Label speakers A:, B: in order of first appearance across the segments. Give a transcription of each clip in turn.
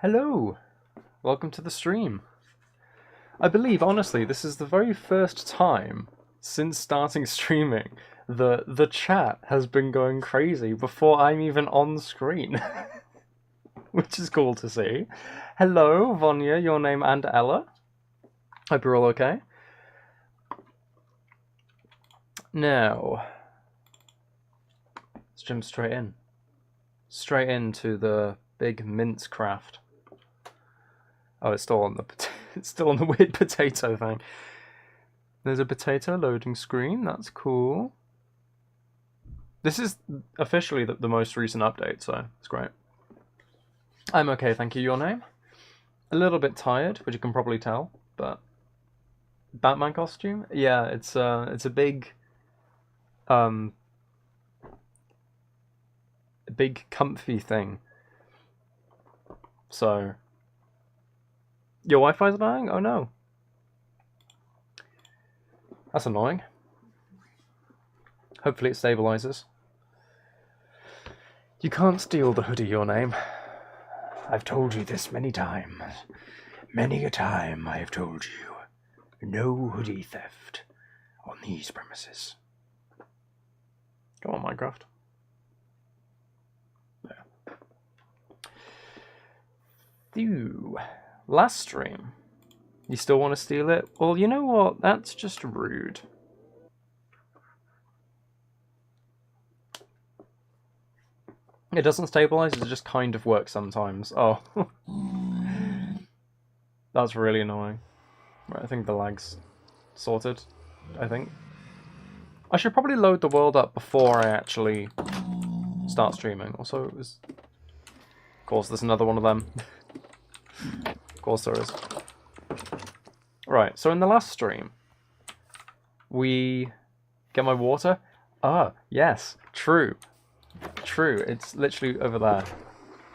A: Hello! Welcome to the stream. I believe, honestly, this is the very first time since starting streaming that the chat has been going crazy before I'm even on screen. Which is cool to see. Hello, Vonya, your name, and Ella. Hope you're all okay. Now, let's jump straight in. Straight into the big mince craft. Oh, it's still on the weird potato thing. There's a potato loading screen. That's cool. This is officially the most recent update, so it's great. I'm okay, thank you. Your name? A little bit tired, which you can probably tell, but Batman costume? Yeah, it's a big comfy thing. So your Wi-Fi's dying? Oh no. That's annoying. Hopefully it stabilizes. You can't steal the hoodie, your name. I've told you this many times. Many a time I have told you. No hoodie theft on these premises. Come on, Minecraft. Yeah. Phew. Last stream. You still want to steal it? Well, you know what? That's just rude. It doesn't stabilize, it just kind of works sometimes. Oh. That's really annoying. Right, I think the lag's sorted, I think. I should probably load the world up before I actually start streaming. Also, it was... Of course, there's another one of them. Of course there is. Right, so in the last stream, we get my water. Ah, yes, true. True, it's literally over there.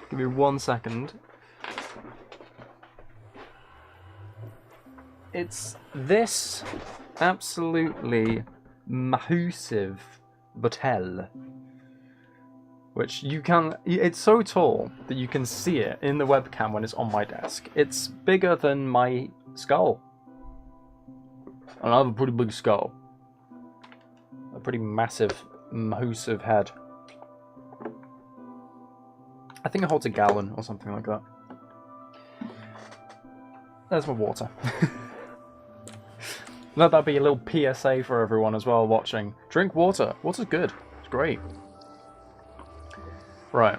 A: Give me 1 second. It's this absolutely massive bottle, which you can... It's so tall that you can see it in the webcam when it's on my desk. It's bigger than my skull. And I have a pretty big skull. A pretty massive head. I think it holds a gallon or something like that. There's my water. Let that be a little PSA for everyone as well watching. Drink water. Water's good. It's great. Right.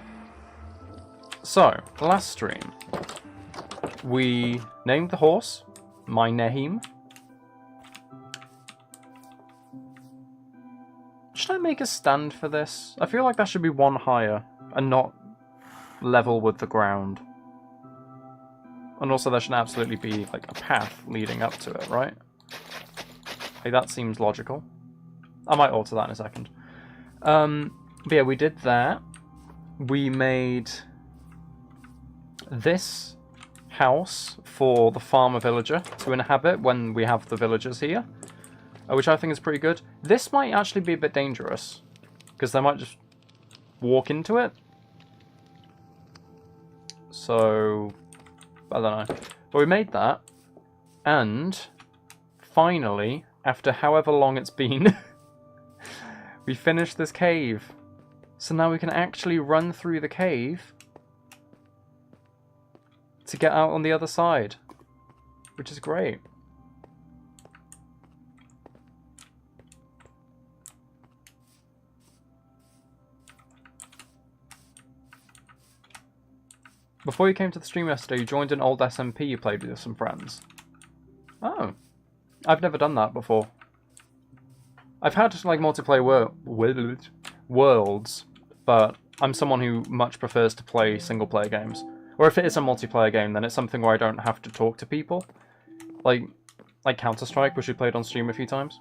A: So, last stream, we named the horse my name. Should I make a stand for this? I feel like that should be one higher and not level with the ground. And also there should absolutely be like a path leading up to it, right? Okay, that seems logical. I might alter that in a second. But yeah, we did that. We made this house for the farmer villager to inhabit when we have the villagers here. Which I think is pretty good. This might actually be a bit dangerous, because they might just walk into it. So, I don't know. But we made that, and finally, after however long it's been, we finished this cave. So now we can actually run through the cave to get out on the other side, which is great. Before you came to the stream yesterday, you joined an old SMP you played with some friends. Oh. I've never done that before. I've had, like, multiplayer worlds, but I'm someone who much prefers to play single-player games. Or if it is a multiplayer game, then it's something where I don't have to talk to people. Like Counter-Strike, which we played on stream a few times.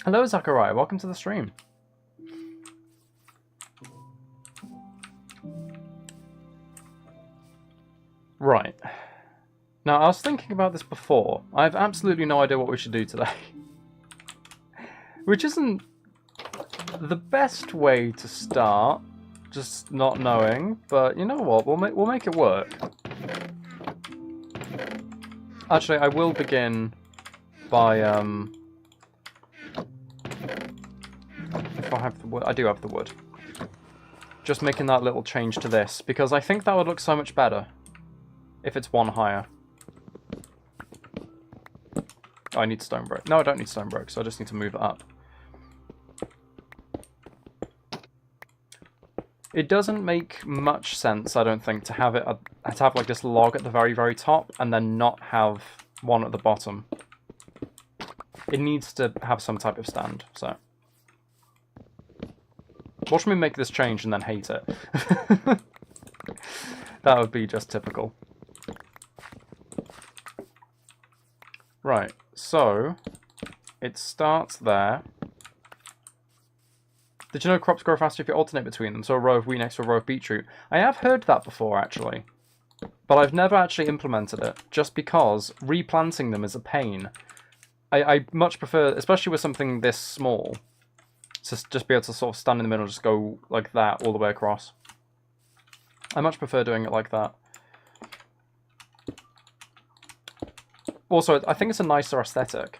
A: Hello, Zachariah. Welcome to the stream. Right. Now, I was thinking about this before. I have absolutely no idea what we should do today. Which isn't the best way to start, just not knowing, but you know what, we'll make it work. Actually, I will begin by, if I have the wood, I do have the wood. Just making that little change to this, because I think that would look so much better if it's one higher. Oh, I need stone brick. No, I don't need stone brick, so I just need to move it up. It doesn't make much sense, I don't think, to have it to have like this log at the very, very top and then not have one at the bottom. It needs to have some type of stand, so. Watch me make this change and then hate it. That would be just typical. Right, so it starts there. Did you know crops grow faster if you alternate between them? So a row of wheat next to a row of beetroot. I have heard that before, actually. But I've never actually implemented it, just because replanting them is a pain. I much prefer, especially with something this small, to just be able to sort of stand in the middle and just go like that all the way across. I much prefer doing it like that. Also, I think it's a nicer aesthetic.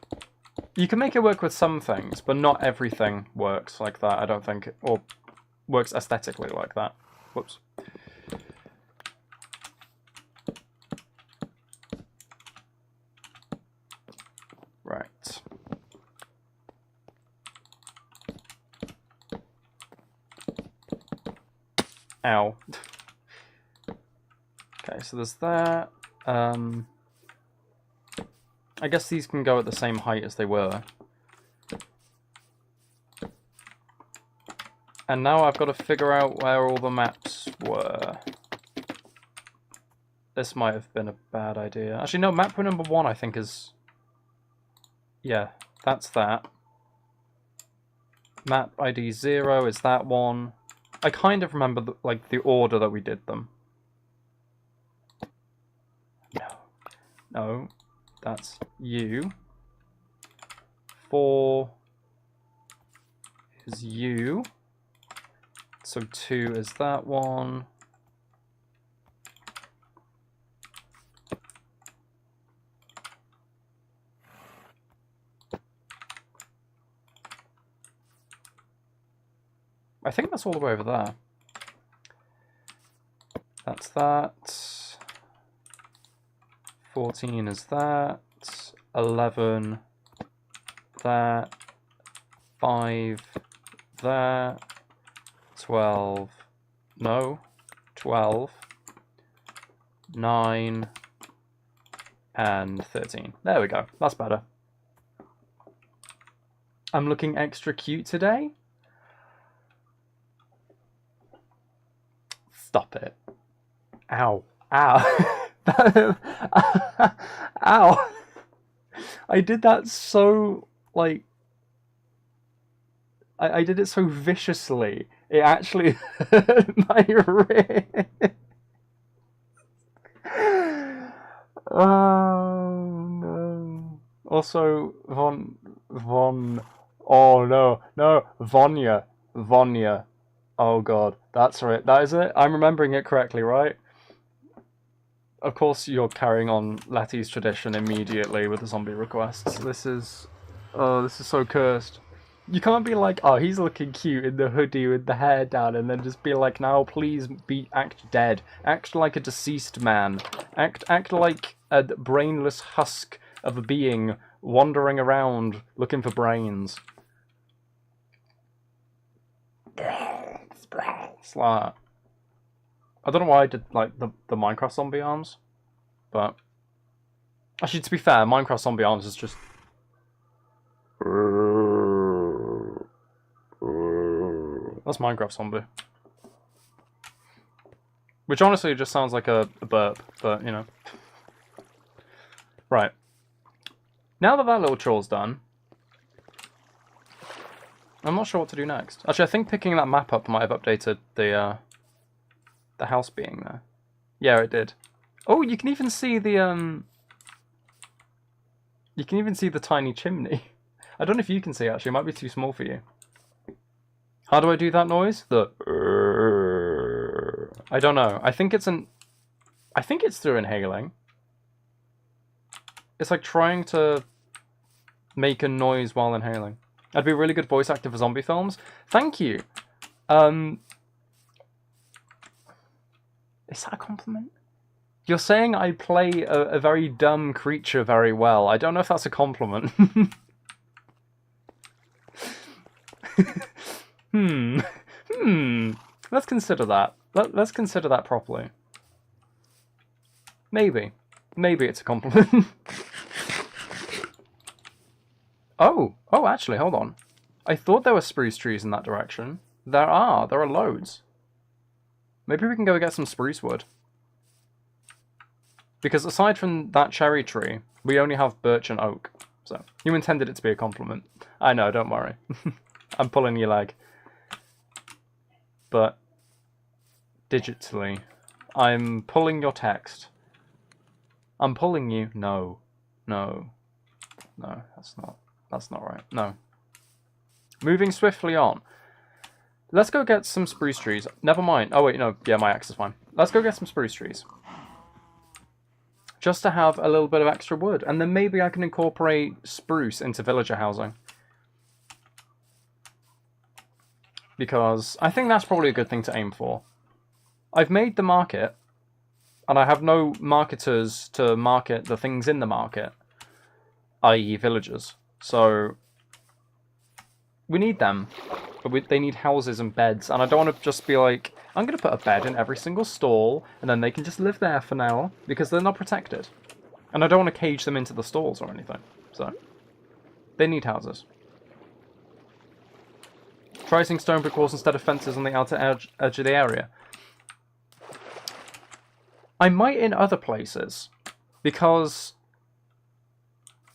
A: You can make it work with some things, but not everything works like that, I don't think. Or works aesthetically like that. Whoops. Right. Ow. Okay, so there's that. I guess these can go at the same height as they were. And now I've got to figure out where all the maps were. This might have been a bad idea. Actually, no, map number 1 I think is... Yeah, that's that. Map ID 0 is that one. I kind of remember the order that we did them. No. That's you. 4 is you. So 2 is that one. I think that's all the way over there. That's that. 14 is that, 11, that, 5, that, 12, no, 12, 9, and 13. There we go, that's better. I'm looking extra cute today? Stop it. Ow. Ow. Ow. I did that so, like... I did it so viciously. It actually hurt my wrist. Oh, no. Also, oh, no, Vonya. Oh, God. That's right. That is it? I'm remembering it correctly, right? Of course you're carrying on Letty's tradition immediately with the zombie requests. This is so cursed. You can't be like, oh, he's looking cute in the hoodie with the hair down, and then just be like, now please act dead. Act like a deceased man. Act like a brainless husk of a being wandering around looking for brains. It's like, I don't know why I did like the Minecraft zombie arms, but actually, to be fair, Minecraft zombie arms is just that's Minecraft zombie, which honestly just sounds like a burp, but you know. Right, now that little chore's done, I'm not sure what to do next. Actually, I think picking that map up might have updated the house being there. Yeah, it did. Oh, you can even see the you can even see the tiny chimney. I don't know if you can see, actually. It might be too small for you. How do I do that noise? I don't know. I think it's an... I think it's through inhaling. It's like trying to make a noise while inhaling. I'd be a really good voice actor for zombie films. Thank you. Is that a compliment? You're saying I play a very dumb creature very well. I don't know if that's a compliment. Let's consider that. Let's consider that properly. Maybe. Maybe it's a compliment. Oh, actually, hold on. I thought there were spruce trees in that direction. There are loads. Maybe we can go get some spruce wood. Because aside from that cherry tree, we only have birch and oak. So, you intended it to be a compliment. I know, don't worry. I'm pulling your leg. But, digitally, I'm pulling your text. I'm pulling you. No, that's not right. No. Moving swiftly on. Let's go get some spruce trees. Never mind. Oh wait, no. Yeah, my axe is fine. Let's go get some spruce trees. Just to have a little bit of extra wood. And then maybe I can incorporate spruce into villager housing. Because I think that's probably a good thing to aim for. I've made the market. And I have no marketers to market the things in the market. I.e. villagers. So we need them. But they need houses and beds. And I don't want to just be like, I'm going to put a bed in every single stall. And then they can just live there for now. Because they're not protected. And I don't want to cage them into the stalls or anything. So they need houses. Try using stone brick walls instead of fences on the outer edge of the area. I might in other places. Because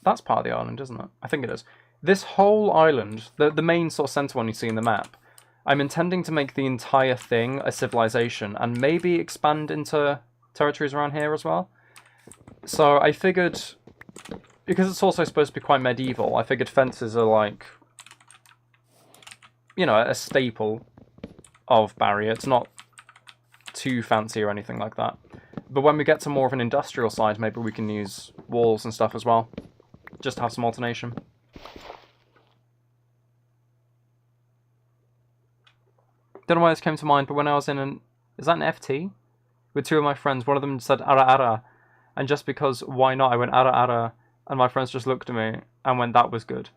A: that's part of the island, isn't it? I think it is. This whole island, the main sort of centre one you see in the map, I'm intending to make the entire thing a civilization and maybe expand into territories around here as well. So I figured, because it's also supposed to be quite medieval, I figured fences are like, you know, a staple of barrier. It's not too fancy or anything like that. But when we get to more of an industrial side, maybe we can use walls and stuff as well. Just to have some alternation. Don't know why this came to mind, but when I was in an... Is that an FT? With two of my friends, one of them said ara ara. And just because, why not, I went ara ara. And my friends just looked at me and went, that was good.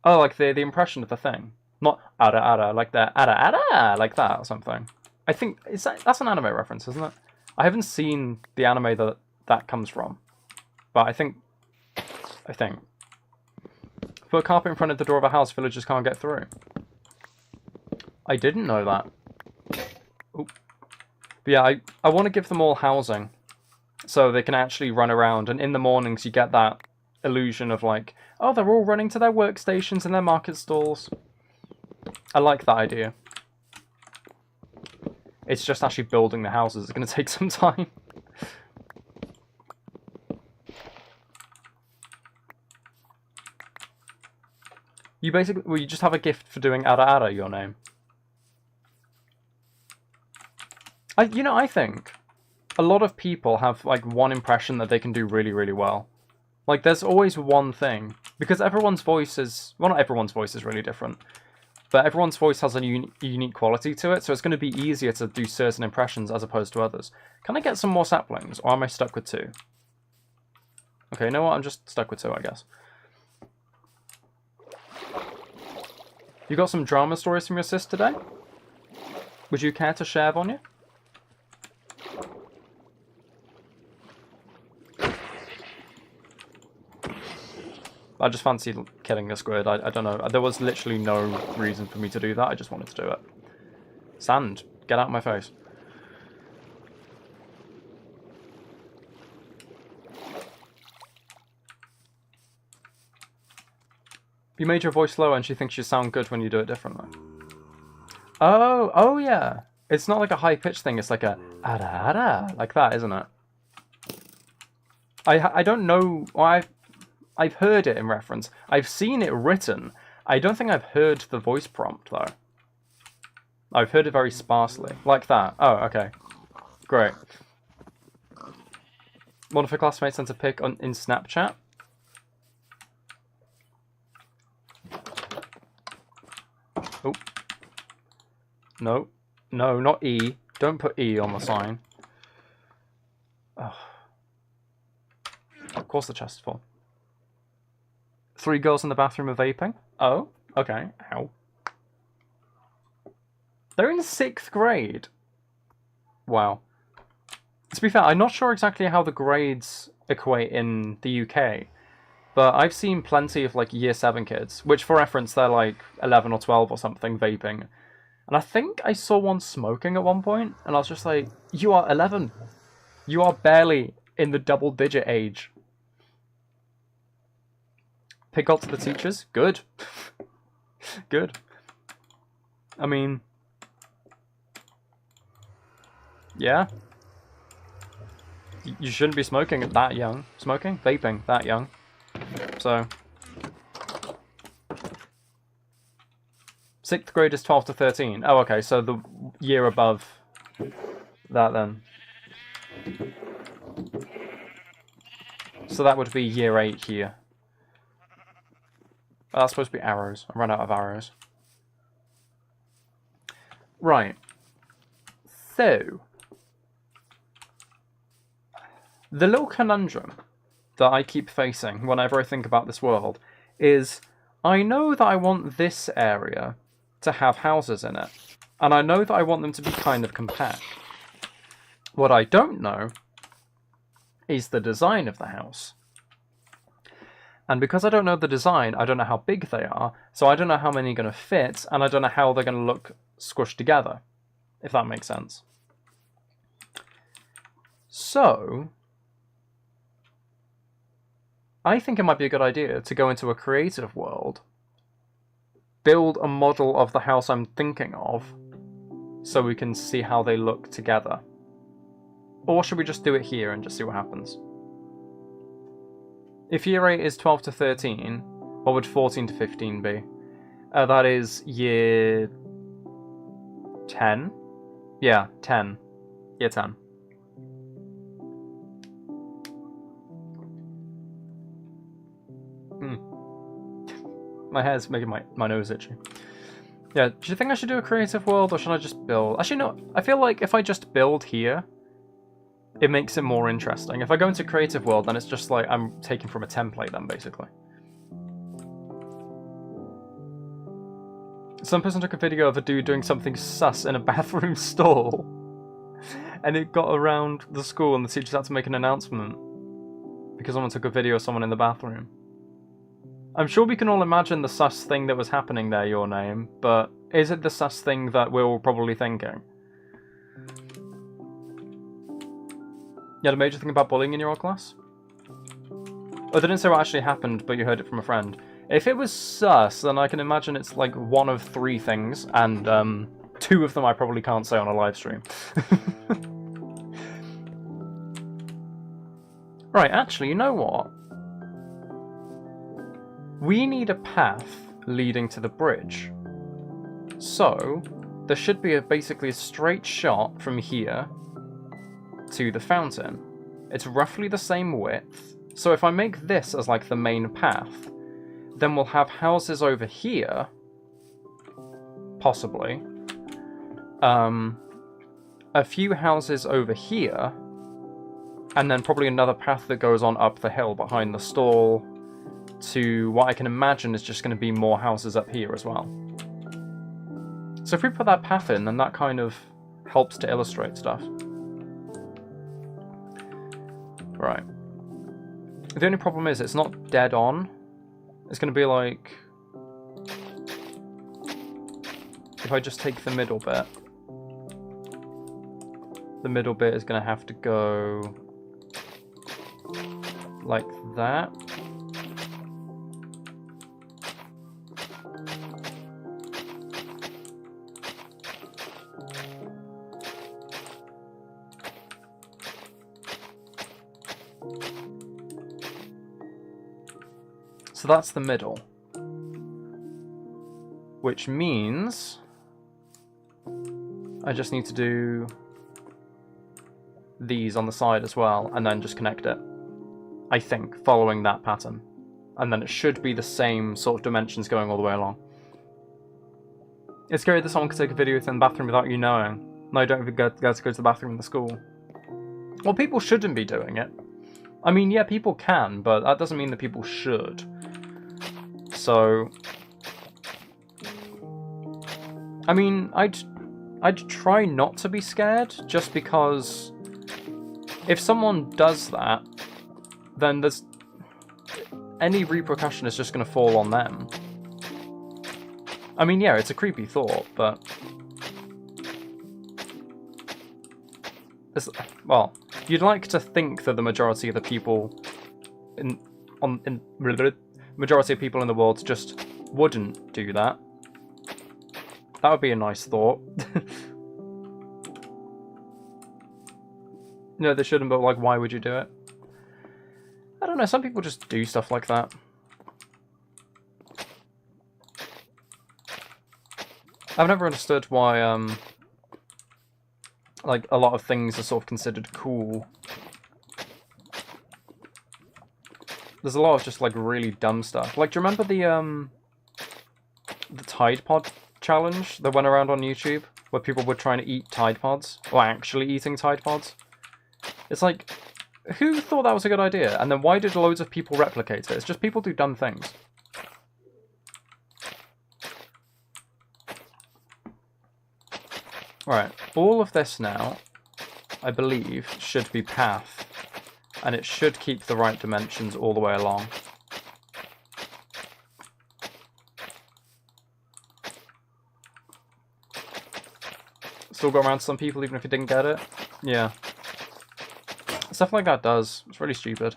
A: Oh, like the impression of the thing. Not ara ara, like the ara ara, like that or something. I think, that's an anime reference, isn't it? I haven't seen the anime that comes from. But I think... Put a carpet in front of the door of a house, villagers can't get through. I didn't know that. Oop. But yeah, I want to give them all housing. So they can actually run around. And in the mornings you get that illusion of like, oh, they're all running to their workstations and their market stalls. I like that idea. It's just actually building the houses. It's going to take some time. You basically, well, you just have a gift for doing ara ara your name. I think a lot of people have like one impression that they can do really, really well. Like there's always one thing, because everyone's voice is, well, not everyone's voice is really different, but everyone's voice has a unique quality to it, so it's going to be easier to do certain impressions as opposed to others. Can I get some more saplings, or am I stuck with 2? Okay, you know what, I'm just stuck with 2, I guess. You got some drama stories from your sis today? Would you care to share, Vonya? I just fancied killing a squid. I don't know. There was literally no reason for me to do that. I just wanted to do it. Sand, get out of my face. You made your voice lower and she thinks you sound good when you do it differently. Oh yeah. It's not like a high-pitched thing. It's like a ara ara, like that, isn't it? I don't know. I've heard it in reference. I've seen it written. I don't think I've heard the voice prompt, though. I've heard it very sparsely. Like that. Oh, okay. Great. One of her classmates sent a pic in Snapchat. Oh. No. No, not E. Don't put E on the sign. Oh. Of course the chest is full. 3 girls in the bathroom are vaping. Oh, okay. Ow. They're in 6th grade. Wow. To be fair, I'm not sure exactly how the grades equate in the UK, but I've seen plenty of like year 7 kids, which for reference they're like 11 or 12 or something vaping. And I think I saw one smoking at one point, and I was just like, you are 11. You are barely in the double-digit age. Pick up to the teachers? Good. Good. I mean... yeah. You shouldn't be smoking at that young. Smoking? Vaping that young. So... 6th grade is 12 to 13. Oh, okay, so the year above that then. So that would be year 8 here. Oh, that's supposed to be arrows. I ran out of arrows. Right. So, the little conundrum that I keep facing whenever I think about this world is I know that I want this area to have houses in it, and I know that I want them to be kind of compact. What I don't know is the design of the house. And because I don't know the design, I don't know how big they are, so I don't know how many are going to fit, and I don't know how they're going to look squished together, if that makes sense. So, I think it might be a good idea to go into a creative world, build a model of the house I'm thinking of, so we can see how they look together. Or should we just do it here and just see what happens? If year 8 is 12 to 13, what would 14 to 15 be? That is year 10? Yeah, 10. Year 10. My hair's making my nose itchy. Yeah, do you think I should do a creative world, or should I just build? Actually, no. I feel like if I just build here, it makes it more interesting. If I go into creative world, then it's just like I'm taking from a template then, basically. Some person took a video of a dude doing something sus in a bathroom stall. And it got around the school, and the teachers had to make an announcement because someone took a video of someone in the bathroom. I'm sure we can all imagine the sus thing that was happening there, Your Name, but is it the sus thing that we're all probably thinking? You had a major thing about bullying in your old class? Oh, they didn't say what actually happened, but you heard it from a friend. If it was sus, then I can imagine it's like one of 3 things, and 2 of them I probably can't say on a live stream. Right, actually, you know what? We need a path leading to the bridge. So, there should be basically a straight shot from here to the fountain. It's roughly the same width. So if I make this as like the main path, then we'll have houses over here, possibly. A few houses over here, and then probably another path that goes on up the hill behind the stall to what I can imagine is just going to be more houses up here as well. So if we put that path in, then that kind of helps to illustrate stuff. Right. The only problem is it's not dead on. It's going to be like... if I just take the middle bit. The middle bit is going to have to go... like that. So that's the middle. Which means I just need to do these on the side as well, and then just connect it. I think, following that pattern. And then it should be the same sort of dimensions going all the way along. It's scary that someone could take a video within the bathroom without you knowing. No, you don't even get to go to the bathroom in the school. Well, people shouldn't be doing it. I mean, yeah, people can, but that doesn't mean that people should. So... I mean, I'd try not to be scared, just because if someone does that, then there's... any repercussion is just going to fall on them. I mean, yeah, it's a creepy thought, but... well, you'd like to think that the majority of the people majority of people in the world just wouldn't do that. That would be a nice thought. No, they shouldn't, but like, why would you do it? I don't know, some people just do stuff like that. I've never understood why, like, a lot of things are sort of considered cool. There's a lot of just, like, really dumb stuff. Like, do you remember the Tide Pod challenge that went around on YouTube? Where people were trying to eat Tide Pods? Or actually eating Tide Pods? It's like, who thought that was a good idea? And then why did loads of people replicate it? It's just people do dumb things. Right, all of this now, I believe, should be path. And it should keep the right dimensions all the way along. Still go around to some people even if you didn't get it? Yeah. Stuff like that does. It's really stupid.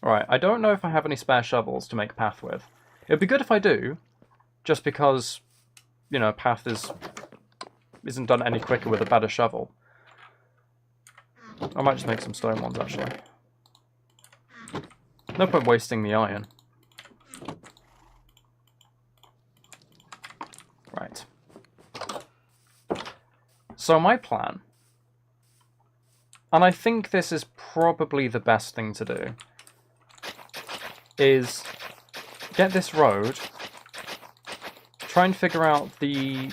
A: Alright, I don't know if I have any spare shovels to make a path with. It'd be good if I do, just because, you know, path isn't done any quicker with a better shovel. I might just make some stone ones, actually. No point wasting the iron. Right. So my plan, and I think this is probably the best thing to do, is get this road, try and figure out the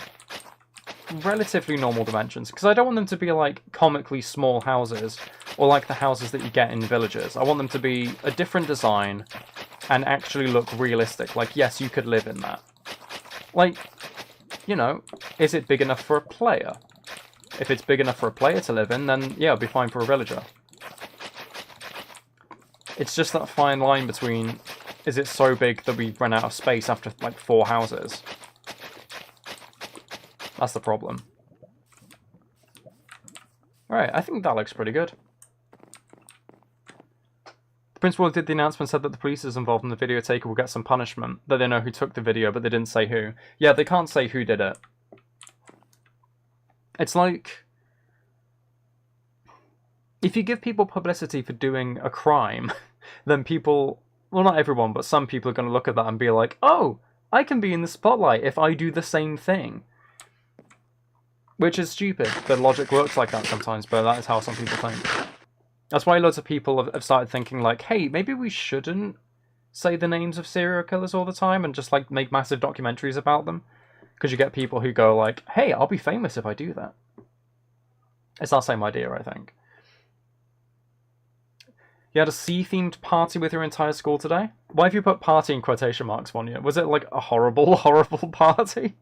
A: relatively normal dimensions, because I don't want them to be like comically small houses, or like the houses that you get in villages. I want them to be a different design, and actually look realistic. Like, yes, you could live in that. Like, you know, is it big enough for a player? If it's big enough for a player to live in, then yeah, it'll be fine for a villager. It's just that fine line between, is it so big that we run out of space after like 4 houses? That's the problem. Alright, I think that looks pretty good. The principal who did the announcement said that the police is involved in the video taker will get some punishment, that they know who took the video, but they didn't say who. Yeah, they can't say who did it. It's like, if you give people publicity for doing a crime, then people, well, not everyone, but some people are going to look at that and be like, oh, I can be in the spotlight if I do the same thing. Which is stupid. The logic works like that sometimes, but that is how some people think. That's why loads of people have started thinking like, hey, maybe we shouldn't say the names of serial killers all the time and just like make massive documentaries about them. Because you get people who go like, hey, I'll be famous if I do that. It's that same idea, I think. You had a sea-themed party with your entire school today? Why have you put party in quotation marks on you? Was it like a horrible, horrible party?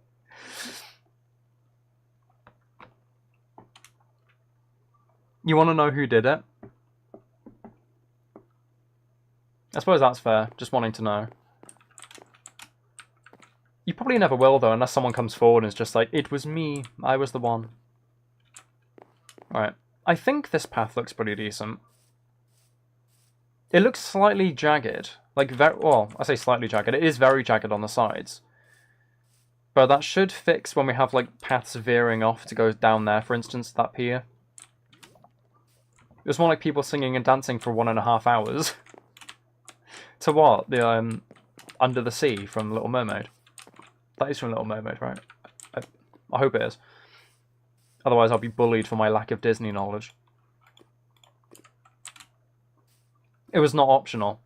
A: You want to know who did it? I suppose that's fair, just wanting to know. You probably never will, though, unless someone comes forward and is just like, it was me, I was the one. Alright, I think this path looks pretty decent. It looks slightly jagged. Like, well, I say slightly jagged, it is very jagged on the sides. But that should fix when we have, like, paths veering off to go down there, for instance, that pier. It was more like people singing and dancing for 1.5 hours. To what? The, Under the Sea from Little Mermaid. That is from Little Mermaid, right? I hope it is. Otherwise I'll be bullied for my lack of Disney knowledge. It was not optional.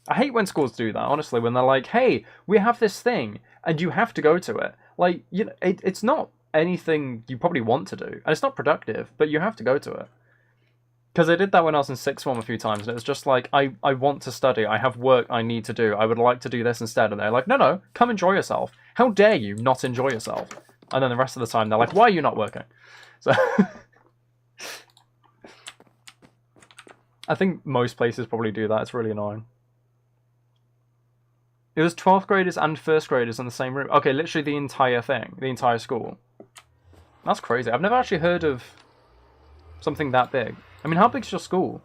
A: I hate when schools do that, honestly, when they're like, hey, we have this thing, and you have to go to it. Like, you know, it's not anything you probably want to do, and it's not productive, but you have to go to it. Because I did that when I was in sixth form a few times, and it was just like, I want to study, I have work I need to do, I would like to do this instead, and they're like, no, come enjoy yourself. How dare you not enjoy yourself? And then the rest of the time, they're like, why are you not working? So... I think most places probably do that, it's really annoying. It was 12th graders and 1st graders in the same room. Okay, literally the entire thing. The entire school. That's crazy. I've never actually heard of something that big. I mean, how big's your school?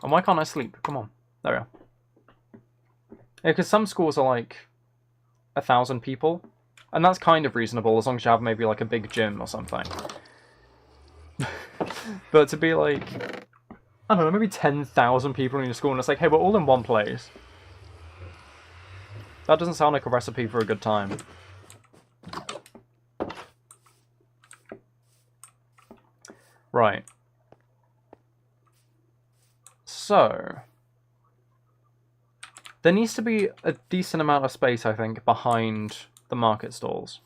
A: And why can't I sleep? Come on. There we are. Yeah, because some schools are like 1,000 people. And that's kind of reasonable as long as you have maybe like a big gym or something. But to be like, I don't know, maybe 10,000 people in your school and it's like, hey, we're all in one place. That doesn't sound like a recipe for a good time. Right. So... there needs to be a decent amount of space, I think, behind the market stalls.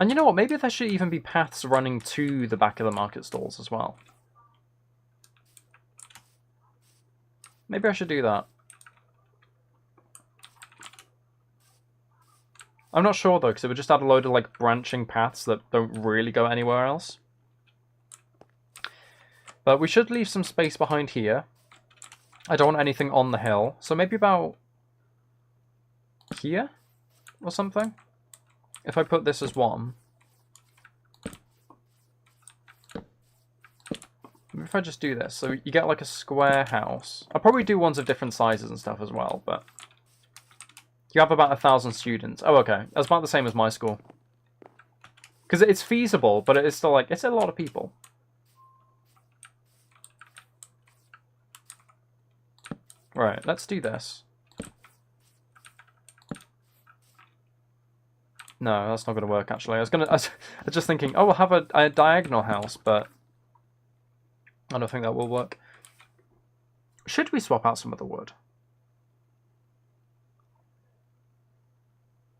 A: And you know what? Maybe there should even be paths running to the back of the market stalls as well. Maybe I should do that. I'm not sure though, because it would just add a load of like branching paths that don't really go anywhere else. But we should leave some space behind here. I don't want anything on the hill, so maybe about here or something. If I put this as 1. Maybe if I just do this, so you get like a square house. I'll probably do ones of different sizes and stuff as well, but you have about 1,000 students. Oh, okay. That's about the same as my school. Because it's feasible, but it's still like, it's a lot of people. Right, let's do this. No, that's not going to work, actually. I was just thinking, oh, we'll have a diagonal house, but I don't think that will work. Should we swap out some of the wood?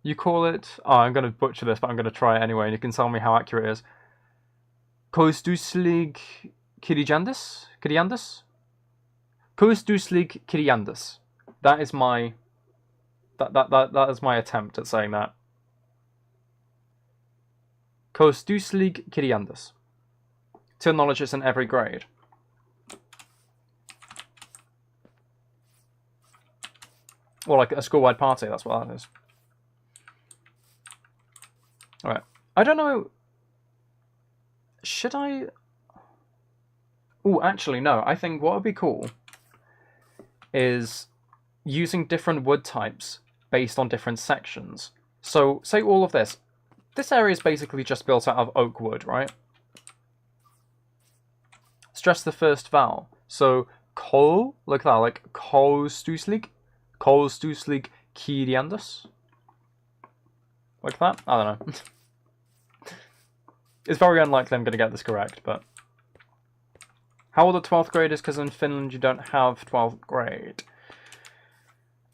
A: You call it... oh, I'm going to butcher this, but I'm going to try it anyway, and you can tell me how accurate it is. Kostuslig Kiriandis? Kiriandis? Kostuslig Kiriandis. That is my... That is my attempt at saying that. Kostuslig Kiriandis. To knowledge it's in every grade. Or like a school-wide party, that's what that is. Alright. I don't know... should I... oh, actually, no. I think what would be cool is using different wood types based on different sections. So, say all of this. This area is basically just built out of oak wood, right? Stress the first vowel. So, kol, like that, like kostuslig Kiriandis. Like that? I don't know. It's very unlikely I'm going to get this correct, but... how old are 12th graders? Because in Finland you don't have 12th grade.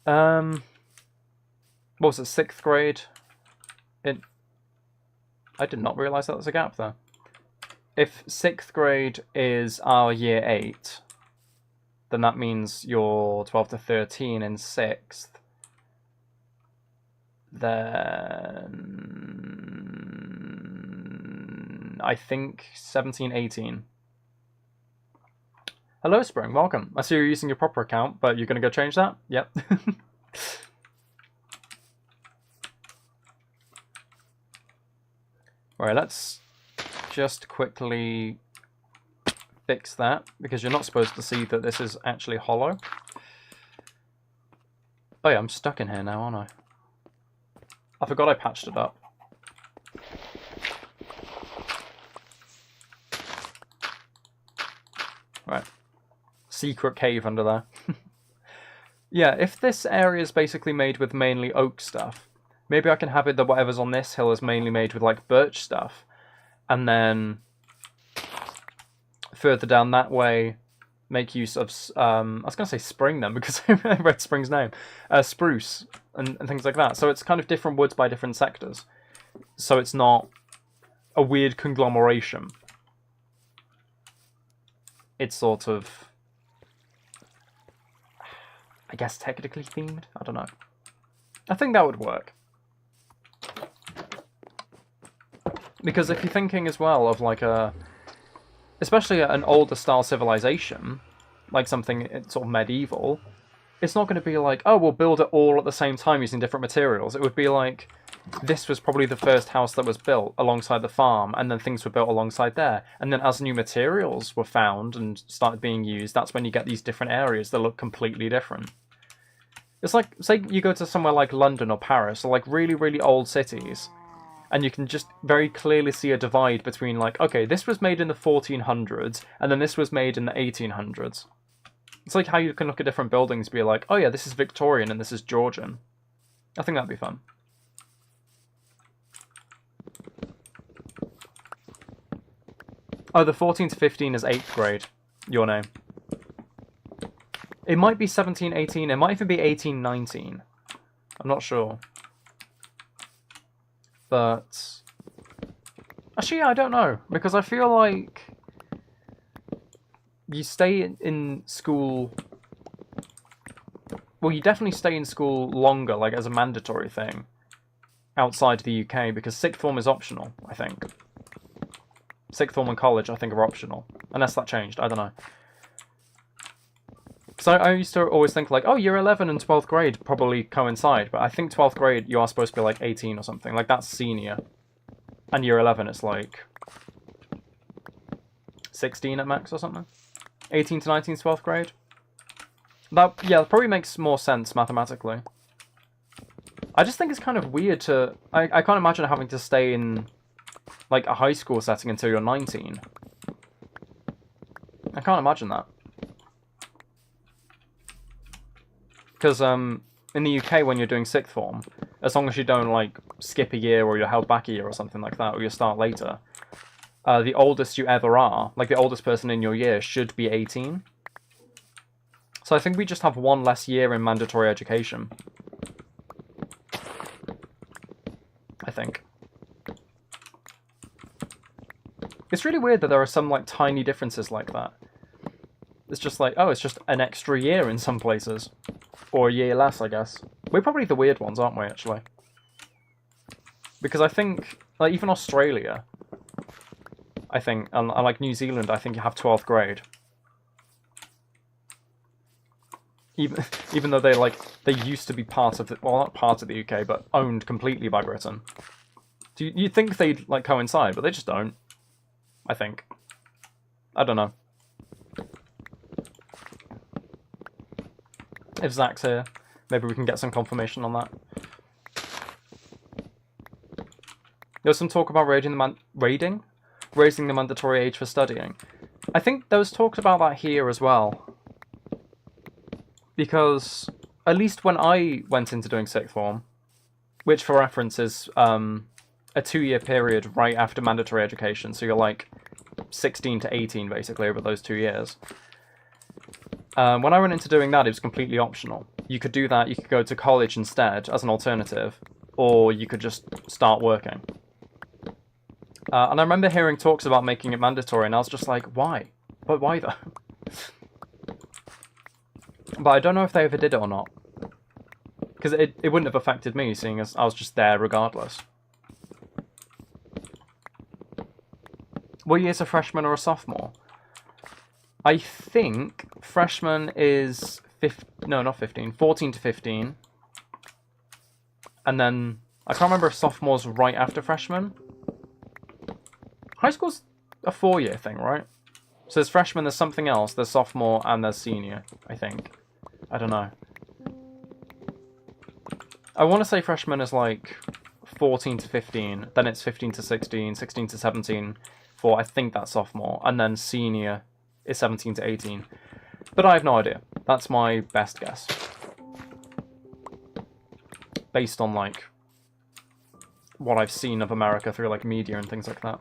A: What was it, 6th grade? I did not realise that there's a gap there. If 6th grade is our year 8, then that means you're 12 to 13 in 6th. Then... I think 17, 18. Hello, Spring. Welcome. I see you're using your proper account, but you're going to go change that? Yep. Alright, let's just quickly fix that, because you're not supposed to see that this is actually hollow. Oh yeah, I'm stuck in here now, aren't I? I forgot I patched it up. Right. Secret cave under there. Yeah, if this area is basically made with mainly oak stuff, maybe I can have it that whatever's on this hill is mainly made with like birch stuff, and then further down that way make use of I was going to say spring then because I read spring's name, spruce and things like that. So it's kind of different woods by different sectors, so it's not a weird conglomeration. It's sort of, I guess, technically themed. I don't know. I think that would work. Because if you're thinking as well of like especially an older style civilization, like something sort of medieval, it's not going to be like, oh, we'll build it all at the same time using different materials. It would be like, this was probably the first house that was built alongside the farm, and then things were built alongside there. And then as new materials were found and started being used, that's when you get these different areas that look completely different. It's like, say you go to somewhere like London or Paris, or like really, really old cities, and you can just very clearly see a divide between like, okay, this was made in the 1400s, and then this was made in the 1800s. It's like how you can look at different buildings and be like, oh yeah, this is Victorian and this is Georgian. I think that'd be fun. Oh, the 14 to 15 is 8th grade. Your name. It might be 17, 18. It might even be 18, 19. I'm not sure. But actually, I don't know. Because I feel like you stay in school... Well, you definitely stay in school longer, like as a mandatory thing, outside the UK, because sixth form is optional, I think. Sixth form and college, I think, are optional. Unless that changed, I don't know. So I used to always think like, oh, year 11 and 12th grade probably coincide, but I think 12th grade you are supposed to be like 18 or something. Like that's senior. And year 11 it's like 16 at max or something. 18 to 19 is 12th grade. That probably makes more sense mathematically. I just think it's kind of weird to... I can't imagine having to stay in like a high school setting until you're 19. I can't imagine that. Because in the UK, when you're doing sixth form, as long as you don't like skip a year or you're held back a year or something like that, or you start later, the oldest you ever are, like the oldest person in your year, should be 18. So I think we just have one less year in mandatory education. I think. It's really weird that there are some like tiny differences like that. It's just like, oh, it's just an extra year in some places. Or a year less, I guess. We're probably the weird ones, aren't we, actually? Because I think, like, even Australia, I think, and like New Zealand, I think you have 12th grade. Even though they used to be part of the, well, not part of the UK, but owned completely by Britain. Do you think they'd, like, coincide, but they just don't. I think. I don't know. If Zach's here, maybe we can get some confirmation on that. There was some talk about raising the mandatory age for studying. I think there was talks about that here as well. Because, at least when I went into doing sixth form, which for reference is a 2-year period right after mandatory education, so you're like 16 to 18 basically over those 2 years. When I went into doing that, it was completely optional. You could do that, you could go to college instead as an alternative, or you could just start working. And I remember hearing talks about making it mandatory, and I was just like, why? But why though? But I don't know if they ever did it or not. Because it wouldn't have affected me, seeing as I was just there regardless. What year is a freshman or a sophomore? I think freshman is 14 to 15. And then, I can't remember if sophomore's right after freshman. High school's a 4-year thing, right? So there's freshman, there's something else, there's sophomore, and there's senior, I think. I don't know. I want to say freshman is like 14 to 15, then it's 15 to 16, 16 to 17 for, I think that's sophomore, and then senior is 17 to 18. But I have no idea. That's my best guess. Based on, like, what I've seen of America through like media and things like that.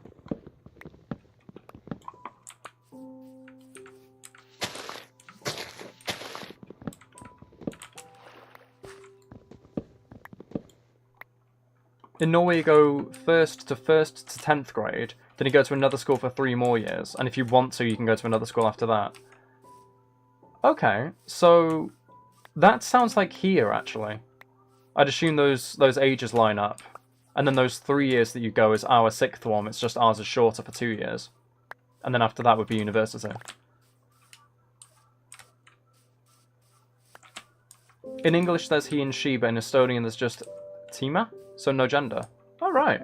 A: In Norway, you go first to 10th grade, then you go to another school for 3 more years, and if you want to, you can go to another school after that. Okay, so that sounds like here, actually. I'd assume those ages line up. And then those 3 years that you go is our 6th one, it's just ours is shorter for 2 years. And then after that would be university. In English there's he and she, but in Estonian there's just Tima, so no gender. Alright.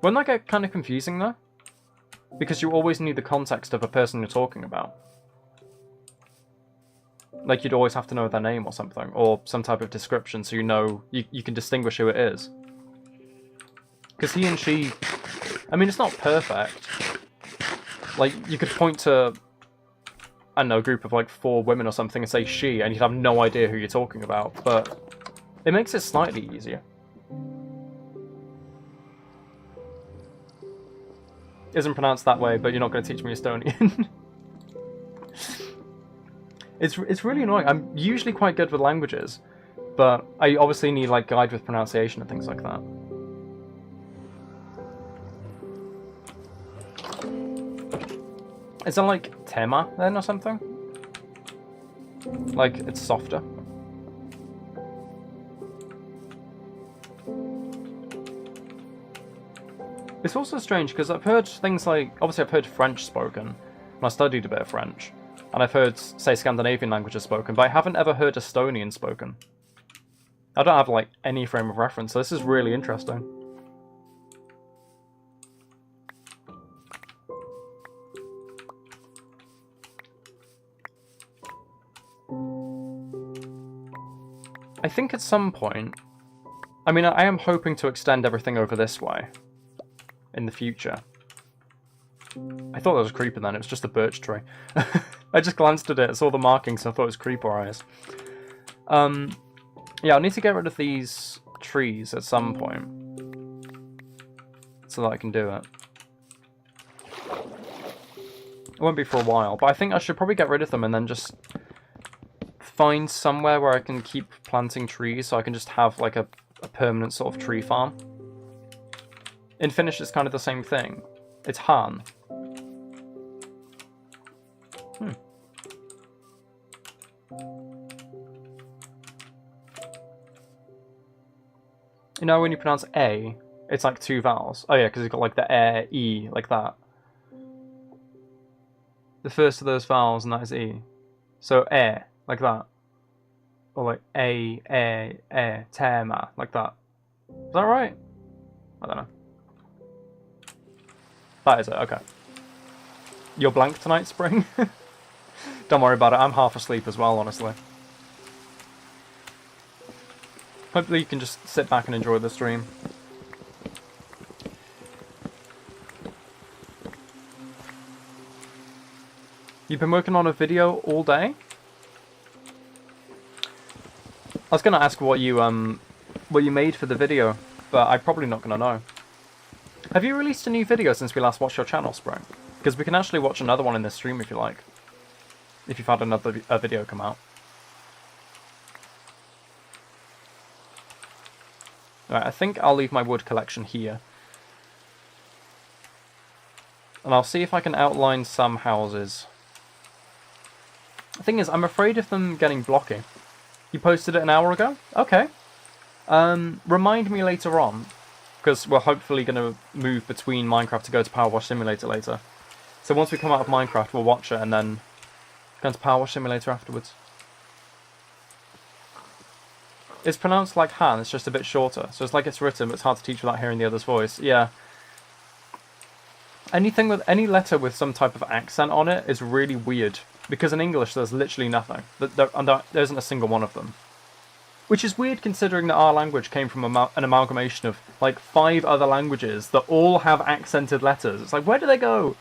A: Wouldn't that get kind of confusing though? Because you always need the context of a person you're talking about. Like, you'd always have to know their name or something, or some type of description so you know, you can distinguish who it is. Because he and she, I mean, it's not perfect. Like, you could point to, I don't know, a group of like 4 women or something and say she, and you'd have no idea who you're talking about, but it makes it slightly easier. Isn't pronounced that way, but you're not going to teach me Estonian. It's really annoying. I'm usually quite good with languages, but I obviously need like guide with pronunciation and things like that. Is there like tema then or something? Like it's softer? It's also strange because I've heard things like, obviously I've heard French spoken, and I studied a bit of French. And I've heard, say, Scandinavian languages spoken, but I haven't ever heard Estonian spoken. I don't have, like, any frame of reference, so this is really interesting. I think at some point... I mean, I am hoping to extend everything over this way. In the future. I thought that was a creeper then, it was just a birch tree. I just glanced at it, saw the markings, and I thought it was creeper eyes. Yeah, I'll need to get rid of these trees at some point. So that I can do it. It won't be for a while, but I think I should probably get rid of them and then just find somewhere where I can keep planting trees so I can just have like a permanent sort of tree farm. In Finnish it's kind of the same thing. It's Han. You know when you pronounce A, it's like 2 vowels. Oh yeah, because it's got like the E, like that. The first of those vowels, and that is E. So like that. Or like tema, like that. Is that right? I don't know. That is it, okay. You're blank tonight, Spring? Don't worry about it, I'm half asleep as well, honestly. Hopefully you can just sit back and enjoy the stream. You've been working on a video all day? I was gonna ask what you made for the video, but I'm probably not gonna know. Have you released a new video since we last watched your channel, Spring? Because we can actually watch another one in this stream if you like. If you've had another video come out. Alright, I think I'll leave my wood collection here. And I'll see if I can outline some houses. The thing is, I'm afraid of them getting blocky. You posted it an hour ago? Okay. Remind me later on. Because we're hopefully going to move between Minecraft to go to Powerwash Simulator later. So once we come out of Minecraft, we'll watch it and then go to Powerwash Simulator afterwards. It's pronounced like Han, it's just a bit shorter. So it's like it's written, but it's hard to teach without hearing the other's voice. Yeah. Anything with any letter with some type of accent on it is really weird. Because in English there's literally nothing. There isn't a single one of them. Which is weird considering that our language came from an amalgamation of like 5 other languages that all have accented letters. It's like, where do they go?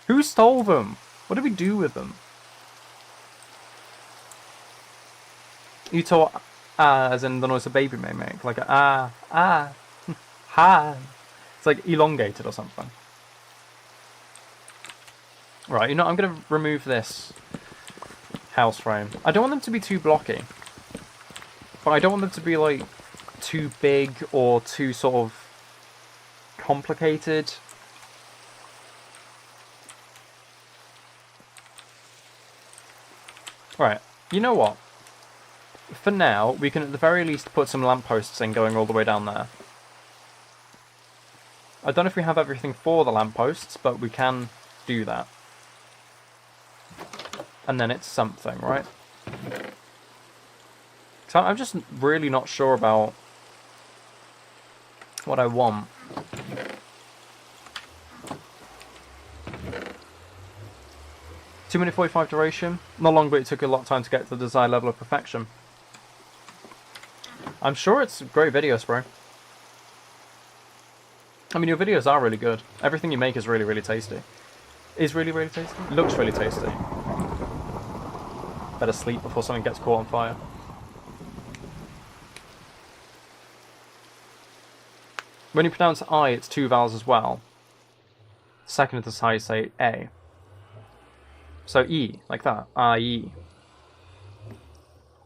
A: Who stole them? What do we do with them? ah, as in the noise a baby may make, like a ah, ha. It's like elongated or something. Right, you know, I'm gonna remove this house frame. I don't want them to be too blocky, but I don't want them to be like too big or too sort of complicated. Right, you know what? For now, we can at the very least put some lampposts in going all the way down there. I don't know if we have everything for the lampposts, but we can do that. And then it's something, right? So I'm just really not sure about what I want. (2:45 duration. Not long, but it took a lot of time to get to the desired level of perfection. I'm sure it's great videos, bro. I mean, your videos are really good. Everything you make is really, really tasty. Is really, really tasty? Looks really tasty. Better sleep before something gets caught on fire. When you pronounce I, it's two vowels as well. Second is how you say A. So E, like that. I-E.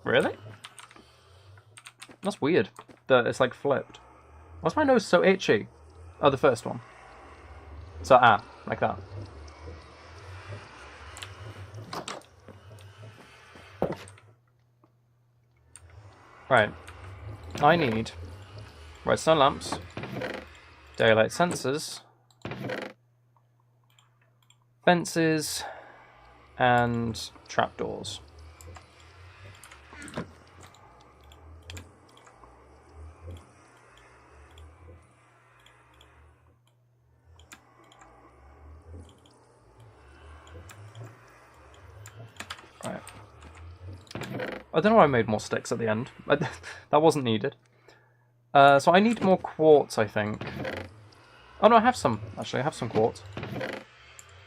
A: Really? That's weird. That it's like flipped. Why's my nose so itchy? Oh, the first one. So like that. Right. I need redstone lamps, daylight sensors, fences, and trapdoors. Right. I don't know why I made more sticks at the end. That wasn't needed. So I need more quartz, I think. Oh no, I have some. Actually, I have some quartz.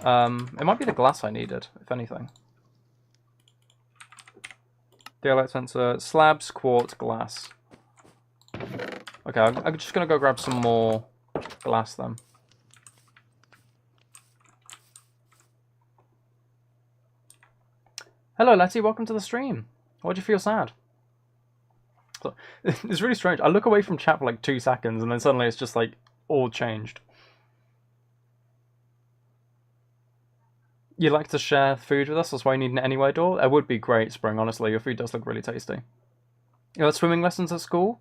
A: It might be the glass I needed, if anything. Daylight sensor, slabs, quartz, glass. Okay, I'm just gonna go grab some more glass then. Hello, Letty, welcome to the stream. Why'd you feel sad? It's really strange. I look away from chat for like 2 seconds and then suddenly it's just like all changed. You like to share food with us? That's why you need an anywhere door? It would be great, Spring, honestly. Your food does look really tasty. You had swimming lessons at school?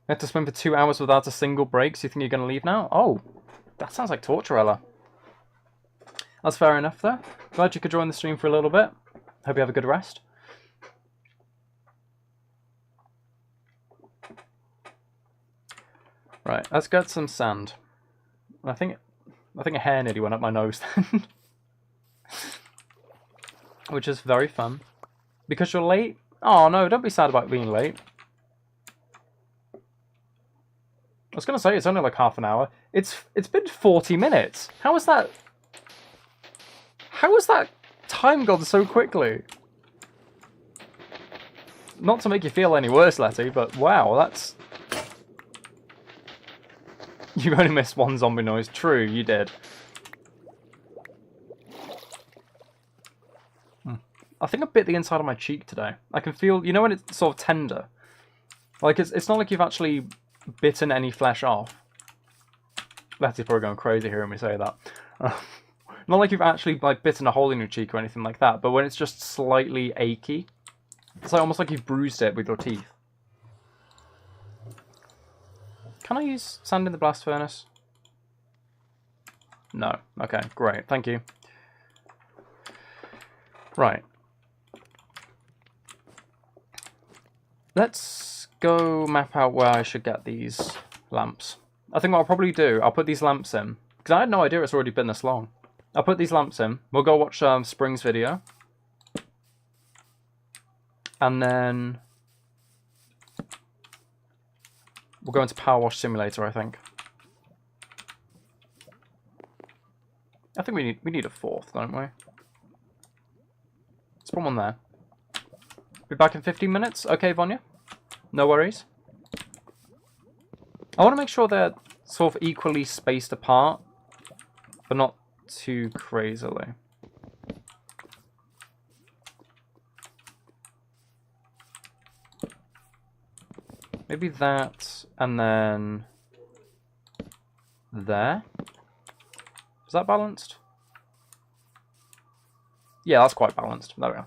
A: You had to swim for 2 hours without a single break, so you think you're going to leave now? Oh, that sounds like torture, Ella. That's fair enough, though. Glad you could join the stream for a little bit. Hope you have a good rest. Right, let's get some sand. I think a hair nearly went up my nose then. Which is very fun. Because you're late? Oh no, don't be sad about being late. I was gonna say it's only like half an hour. It's been 40 minutes. How is that time gone so quickly? Not to make you feel any worse, Letty, but wow, that's... You only missed one zombie noise. True, you did. I think I bit the inside of my cheek today. I can feel, you know when it's sort of tender? Like, it's not like you've actually bitten any flesh off. Letty's probably going crazy hearing me say that. Not like you've actually like bitten a hole in your cheek or anything like that, but when it's just slightly achy. It's like almost like you've bruised it with your teeth. Can I use sand in the blast furnace? No. Okay, great. Thank you. Right. Let's go map out where I should get these lamps. I think what I'll probably do, I'll put these lamps in. Because I had no idea it's already been this long. I'll put these lamps in. We'll go watch Spring's video. And then... we'll go into Powerwash Simulator, I think. I think we need a fourth, don't we? Let's put one there. Be back in 15 minutes. Okay, Vanya? No worries. I want to make sure they're sort of equally spaced apart, but not too crazily. Maybe that, and then there. Is that balanced? Yeah, that's quite balanced. There we go.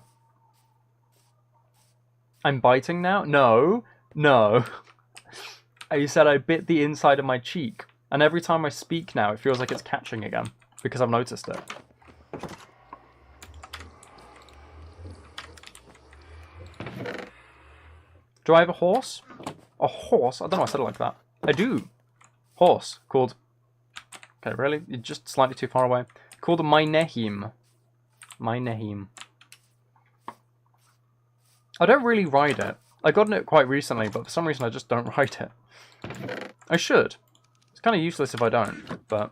A: I'm biting now? No. No. You said I bit the inside of my cheek. And every time I speak now, it feels like it's catching again. Because I've noticed it. Do I have a horse? A horse? I don't know why I said it like that. I do. Horse. Called... Okay, really? You're just slightly too far away. Called my Nehim. My Nehim. I don't really ride it. I got it quite recently, but for some reason I just don't ride it. I should. It's kind of useless if I don't, but...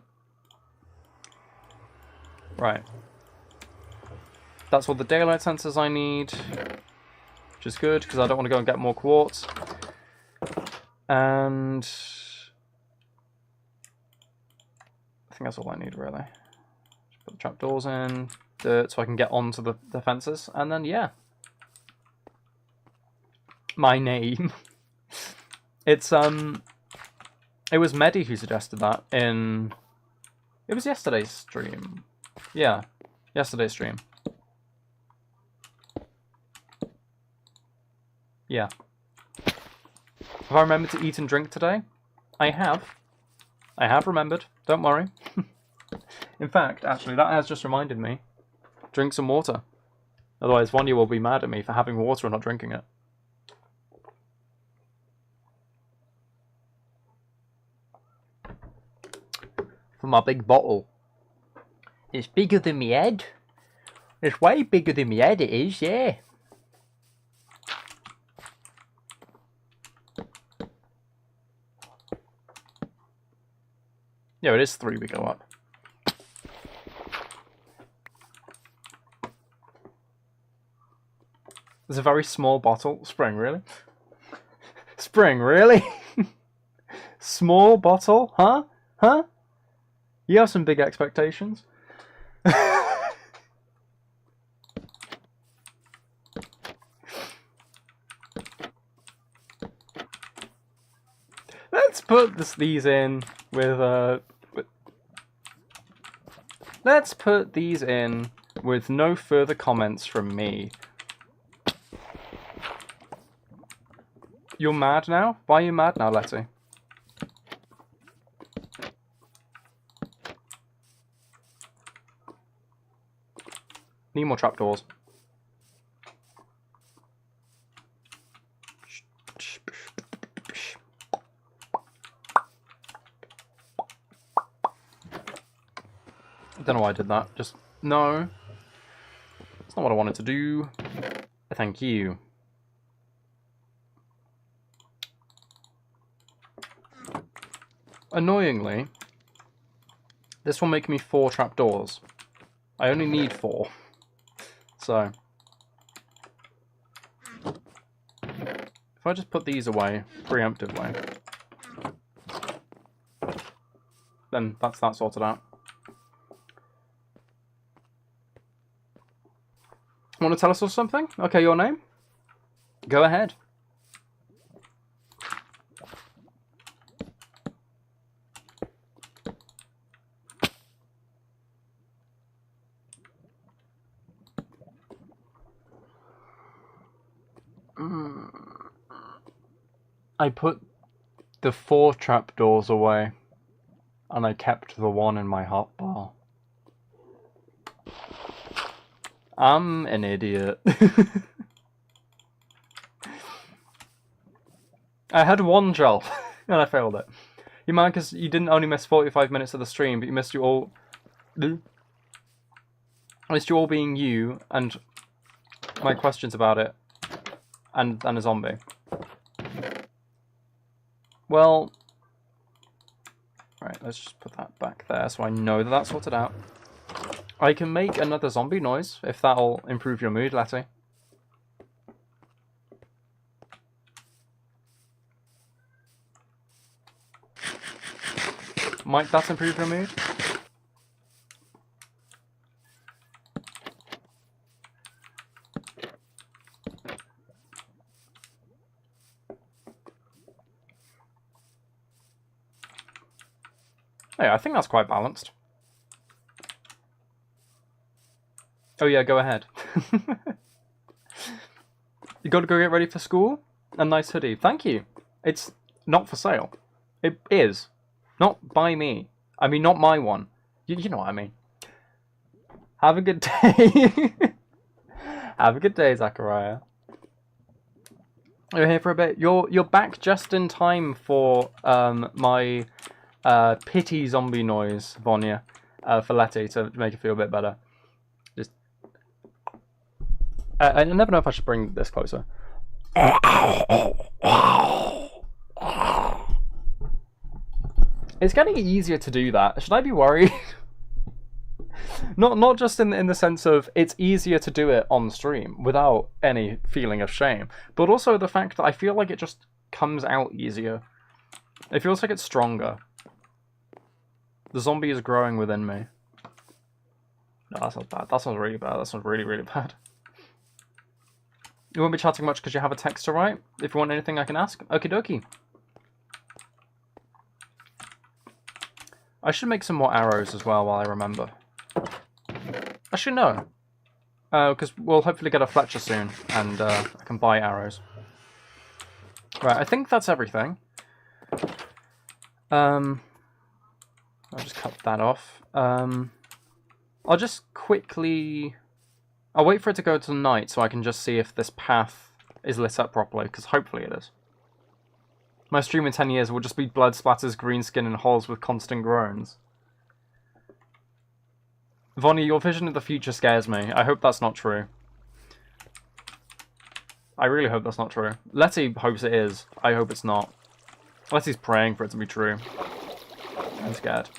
A: Right. That's all the daylight sensors I need. Which is good, because I don't want to go and get more quartz. And... I think that's all I need, really. Just put the trapdoors in, dirt, so I can get onto the fences, and then, yeah. My name. It's, it was Medi who suggested that in... It was yesterday's stream. Yeah, yesterday's stream. Yeah. Have I remembered to eat and drink today? I have. I have remembered. Don't worry. In fact, actually, that has just reminded me. Drink some water. Otherwise, one of you will be mad at me for having water and not drinking it. For my big bottle. It's bigger than my head. It's way bigger than my head, it is, yeah. Yeah, it is 3 we go up. It's a very small bottle. Spring, really? Spring, really? Small bottle? Huh? Huh? You have some big expectations. Let's put these in with let's put these in with no further comments from me. You're mad now? Why are you mad now, Letty? Need more trapdoors. I don't know why I did that. Just, no. That's not what I wanted to do. Thank you. Annoyingly, this will make me 4 trapdoors. I only need 4. So, if I just put these away preemptively, then that's that sorted out. Want to tell us something? Okay, your name? Go ahead. I put the 4 trapdoors away, and I kept the 1 in my hotbar. I'm an idiot. I had 1 job, and I failed it. You mind, because you didn't only miss 45 minutes of the stream, but you missed you all... I missed you all being you, and my questions about it, and a zombie. Well... Right, let's just put that back there so I know that that's sorted out. I can make another zombie noise, if that'll improve your mood, Letty. Might that improve your mood? Hey, I think that's quite balanced. Oh yeah, go ahead. You gotta go get ready for school? A nice hoodie. Thank you. It's not for sale. It is. Not by me. I mean, not my one. You know what I mean. Have a good day. Have a good day, Zachariah. You're here for a bit. You're back just in time for my pity zombie noise, Vonya, for Letty to make it feel a bit better. Just I never know if I should bring this closer. It's getting easier to do that. Should I be worried? Not just in the sense of it's easier to do it on stream without any feeling of shame, but also the fact that I feel like it just comes out easier. It feels like it's stronger. The zombie is growing within me. No, that sounds bad. That sounds really bad. That sounds really, really bad. You won't be chatting much because you have a text to write? If you want anything I can ask? Okie dokie. I should make some more arrows as well while I remember. Actually, no. Because we'll hopefully get a Fletcher soon, and I can buy arrows. Right, I think that's everything. I'll just cut that off. I'll just quickly... I'll wait for it to go to night so I can just see if this path is lit up properly, because hopefully it is. My stream in 10 years will just be blood splatters, green skin, and holes with constant groans. Vonnie, your vision of the future scares me. I hope that's not true. I really hope that's not true. Letty hopes it is. I hope it's not. Letty's praying for it to be true. I'm scared.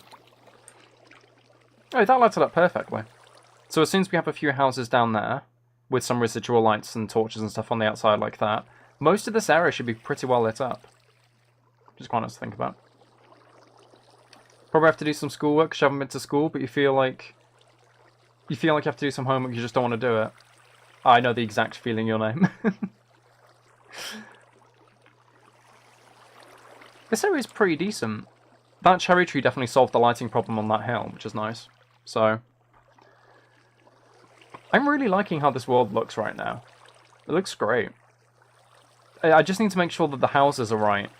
A: Oh, that lights it up perfectly. So as soon as we have a few houses down there, with some residual lights and torches and stuff on the outside like that, most of this area should be pretty well lit up. Just quite nice to think about. Probably have to do some schoolwork because you haven't been to school, but you feel like you have to do some homework, you just don't want to do it. I know the exact feeling you'll name. This area is pretty decent. That cherry tree definitely solved the lighting problem on that hill, which is nice. So, I'm really liking how this world looks right now. It looks great. I just need to make sure that the houses are right.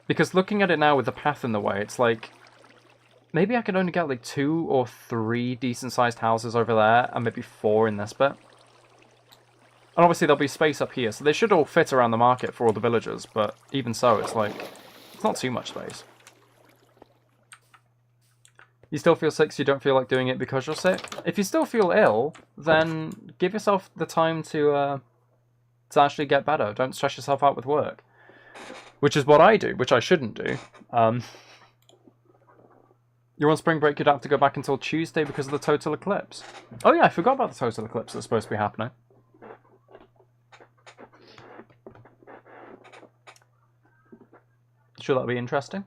A: Because looking at it now with the path in the way, it's like... Maybe I could only get like 2 or 3 decent-sized houses over there, and maybe 4 in this bit. And obviously there'll be space up here, so they should all fit around the market for all the villagers, but even so, it's like... It's not too much space. You still feel sick, so you don't feel like doing it because you're sick? If you still feel ill, then give yourself the time to actually get better. Don't stress yourself out with work. Which is what I do, which I shouldn't do. You're on spring break, you'd have to go back until Tuesday because of the total eclipse. Oh yeah, I forgot about the total eclipse that's supposed to be happening. Sure, that'll be interesting.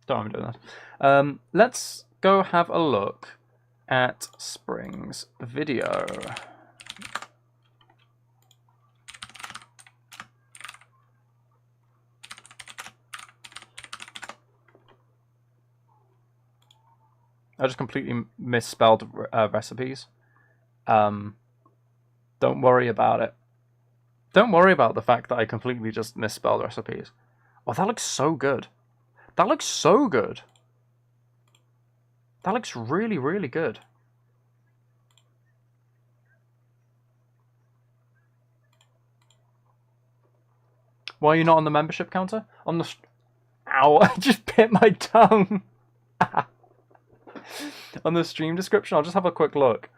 A: Don't know I'm doing that. Let's go have a look at Spring's video. I just completely misspelled recipes. Don't worry about it. Don't worry about the fact that I completely just misspelled recipes. Oh, that looks so good. That looks so good. That looks really, really good. Why are you not on the membership counter? On the... Ow, I just bit my tongue. On the stream description, I'll just have a quick look.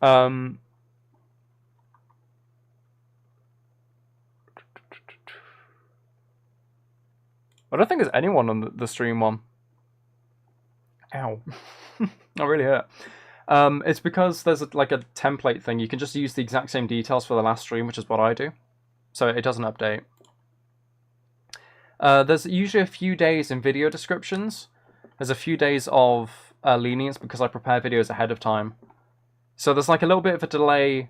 A: I don't think there's anyone on the stream one. Ow. That really hurt. It's because there's like a template thing. You can just use the exact same details for the last stream, which is what I do. So it doesn't update. There's usually a few days in video descriptions. There's a few days of lenience because I prepare videos ahead of time. So there's like a little bit of a delay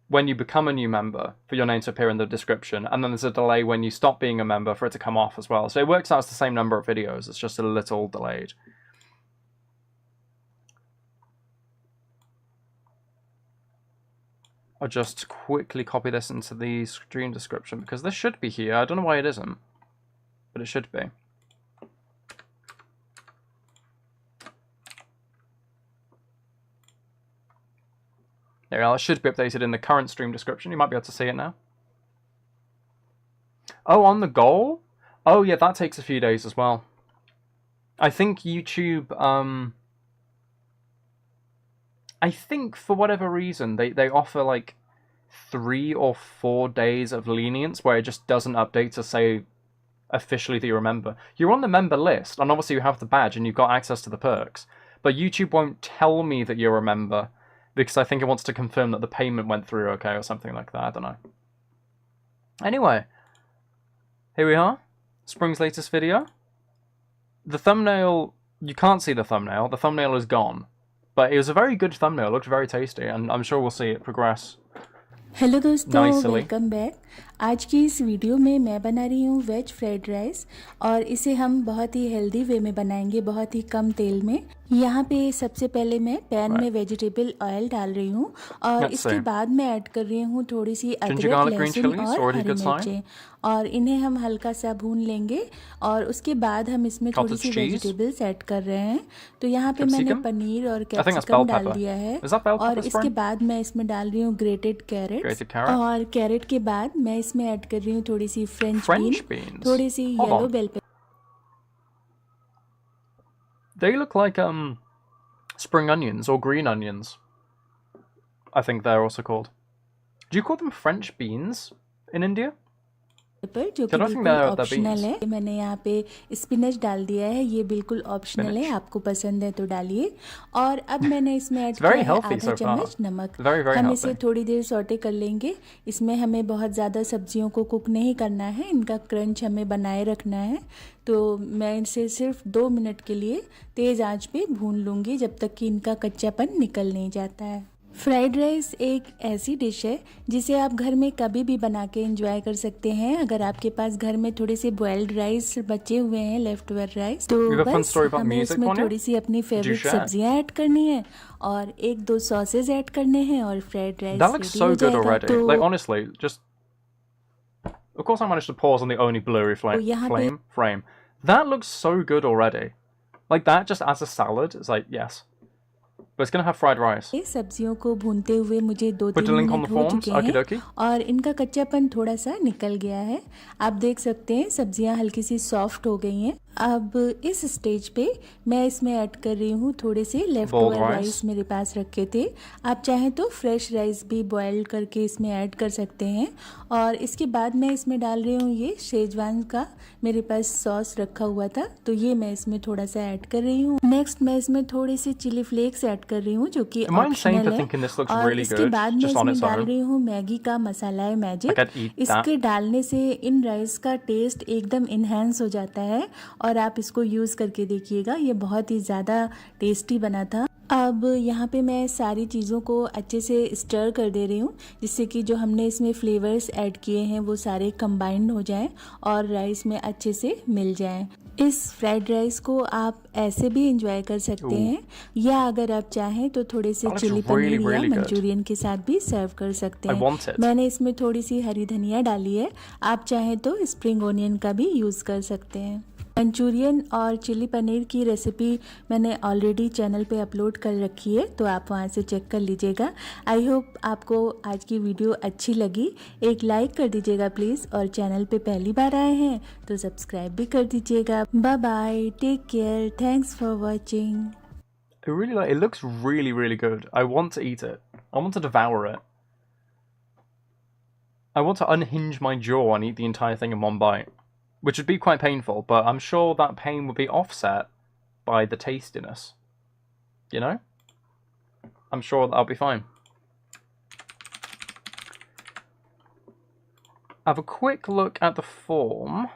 A: when you become a new member for your name to appear in the description, and then there's a delay when you stop being a member for it to come off as well. So it works out as the same number of videos, it's just a little delayed. I'll just quickly copy this into the stream description because this should be here. I don't know why it isn't, but it should be. There we are. It should be updated in the current stream description. You might be able to see it now. Oh, on the goal? Oh, yeah, that takes a few days as well. I think YouTube, I think for whatever reason, they offer like 3 or 4 days of lenience where it just doesn't update to say officially that you're a member. You're on the member list, and obviously you have the badge and you've got access to the perks, but YouTube won't tell me that you're a member because I think it wants to confirm that the payment went through okay or something like that. I don't know. Anyway, here we are. Spring's latest video. The thumbnail, you can't see the thumbnail. The thumbnail is gone. But it was a very good thumbnail. It looked very tasty, and I'm sure we'll see it progress.
B: Hello दोस्तों, welcome back. आज की इस video में मैं बना रही हूँ veg fried rice, और इसे हम बहुत ही हेल्दी वे में बनाएंगे, बहुत ही कम तेल में। यहाँ पे सबसे पहले मैं पैन में वेजिटेबल ऑयल डाल रही हूँ, और इसके बाद मैं ऐड कर रही हूँ थोड़ी सी अदरक, लहसुन और हरी मिर्चें, और इन्हें हम हल्का सा भून लेंगे। और उसके बाद हम इसमें थोड़ी सी वेजिटेबल्स ऐड कर रहे हैं। तो यहाँ पे मैंने पनीर और कैप्सिकम डाल दिया है, और इसके बाद मैं इसमें डाल रही हूँ ग्रेटेड कैरेट, और कैरेट के बाद मैं इसमें ऐड कर रही हूँ थोड़ी सी फ्रेंच बीन, थोड़ी सी yellow bell pepper.
A: They look like spring onions or green onions. I think they're also called. Do you call them French beans in India?
B: जो कि बिल्कुल ऑप्शनल है। मैंने यहाँ पे स्पिनच डाल दिया है, ये बिल्कुल ऑप्शनल है, आपको पसंद है तो डालिए। और अब मैंने इसमें ऐड किया है आधा चम्मच नमक। हम इसे थोड़ी देर सौटे कर लेंगे। इसमें हमें बहुत ज़्यादा सब्जियों को कुक नहीं करना है, इनका क्रंच हमें बनाए रखना है। तो मैं इसे सिर्फ 2 मिनट के लिए तेज़ आंच पे भून लूँगी, जब तक कि इनका कच्चापन निकल नहीं जाता है। फ्राइड राइस एक ऐसी डिश है जिसे आप घर में कभी भी बना के एंजॉय कर सकते हैं। अगर आपके पास घर में थोड़े से बॉइल्ड राइस बचे हुए हैं, लेफ्ट ओवर राइस, तो बस हमें इसमें थोड़ी सी अपनी फेवरेट सब्जियां ऐड करनी है और 1-2 सॉसेज ऐड करने हैं, और फ्राइड राइस रेडी हो जाएगा। तो like honestly, just of course I managed to pause on the only blurry frame. That looks so good already. Like that just as a salad, it's like yes. But it's gonna have fried rice. सब्जियों को भूनते हुए मुझे 2-3 minute हो चुके हैं, और इनका कच्चापन थोड़ा सा निकल गया है। आप देख सकते हैं सब्जियां हल्की सी सॉफ्ट हो गई हैं। अब इस स्टेज पे मैं इसमें ऐड कर रही हूँ थोड़े से लेफ्ट ओवर राइस मेरे पास रखे थे। आप चाहें तो फ्रेश राइस भी बॉयल करके इसमें ऐड कर सकते हैं। और इसके बाद मैं इसमें डाल रही हूँ ये शेजवान का मेरे पास सॉस रखा हुआ था, तो ये मैं इसमें थोड़ा सा ऐड कर रही हूँ। नेक्स्ट मैं इसमें थोड़ी सी चिली फ्लेक्स ऐड कर रही हूँ, जो कि ऑप्शनल है। और इसके बाद मैं इसमें डाल रही हूँ मैगी का मसाला है मैजिक। इसके डालने से इन राइस का टेस्ट एकदम इन्हेंस हो जाता है, और आप इसको यूज़ करके देखिएगा, ये बहुत ही ज़्यादा टेस्टी बना था। अब यहाँ पे मैं सारी चीज़ों को अच्छे से स्टर कर दे रही हूँ, जिससे कि जो हमने इसमें फ्लेवर्स ऐड किए हैं वो सारे कंबाइंड हो जाएं और राइस में अच्छे से मिल जाएं। इस फ्राइड राइस को आप ऐसे भी एंजॉय कर सकते हैं, या अगर आप चाहें तो थोड़े से चिली पनीर या मंचूरियन के साथ भी सर्व कर सकते हैं। मैंने इसमें थोड़ी सी हरी धनिया डाली है, आप चाहें तो स्प्रिंग ओनियन का भी यूज़ कर सकते हैं। मंचूरियन और चिली पनीर की रेसिपी मैंने ऑलरेडी चैनल पे अपलोड कर रखी है, तो आप वहाँ से चेक कर लीजिएगा। आई होप आपको आज की वीडियो अच्छी लगी। एक लाइक कर दीजिएगा प्लीज़, और चैनल पे पहली बार आए हैं तो सब्सक्राइब भी कर दीजिएगा। Bye bye, take care, thanks for watching.
A: It looks really good. I want to eat it. I want to devour it. I want to unhinge my jaw and eat the entire thing in one bite, which would be quite painful, but I'm sure that pain would be offset by the tastiness. You know? I'm sure that'll be fine. Have a quick look at the form.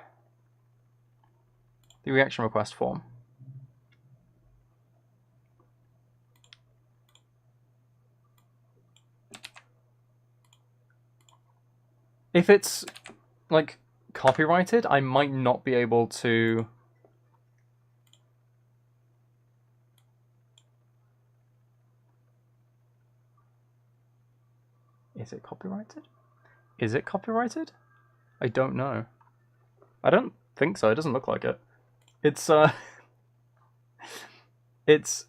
A: The reaction request form. If it's, like, copyrighted, I might not be able to... Is it copyrighted? Is it copyrighted? I don't know. I don't think so. It doesn't look like it. It's it's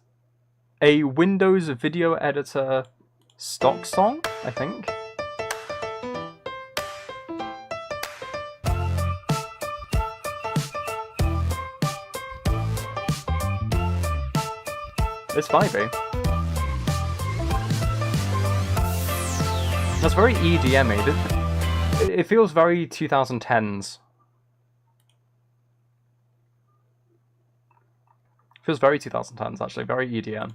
A: a Windows video editor stock song, I think. It's vibey. That's very EDM-y. It feels very 2010s. Feels very 2010s, actually. Very EDM.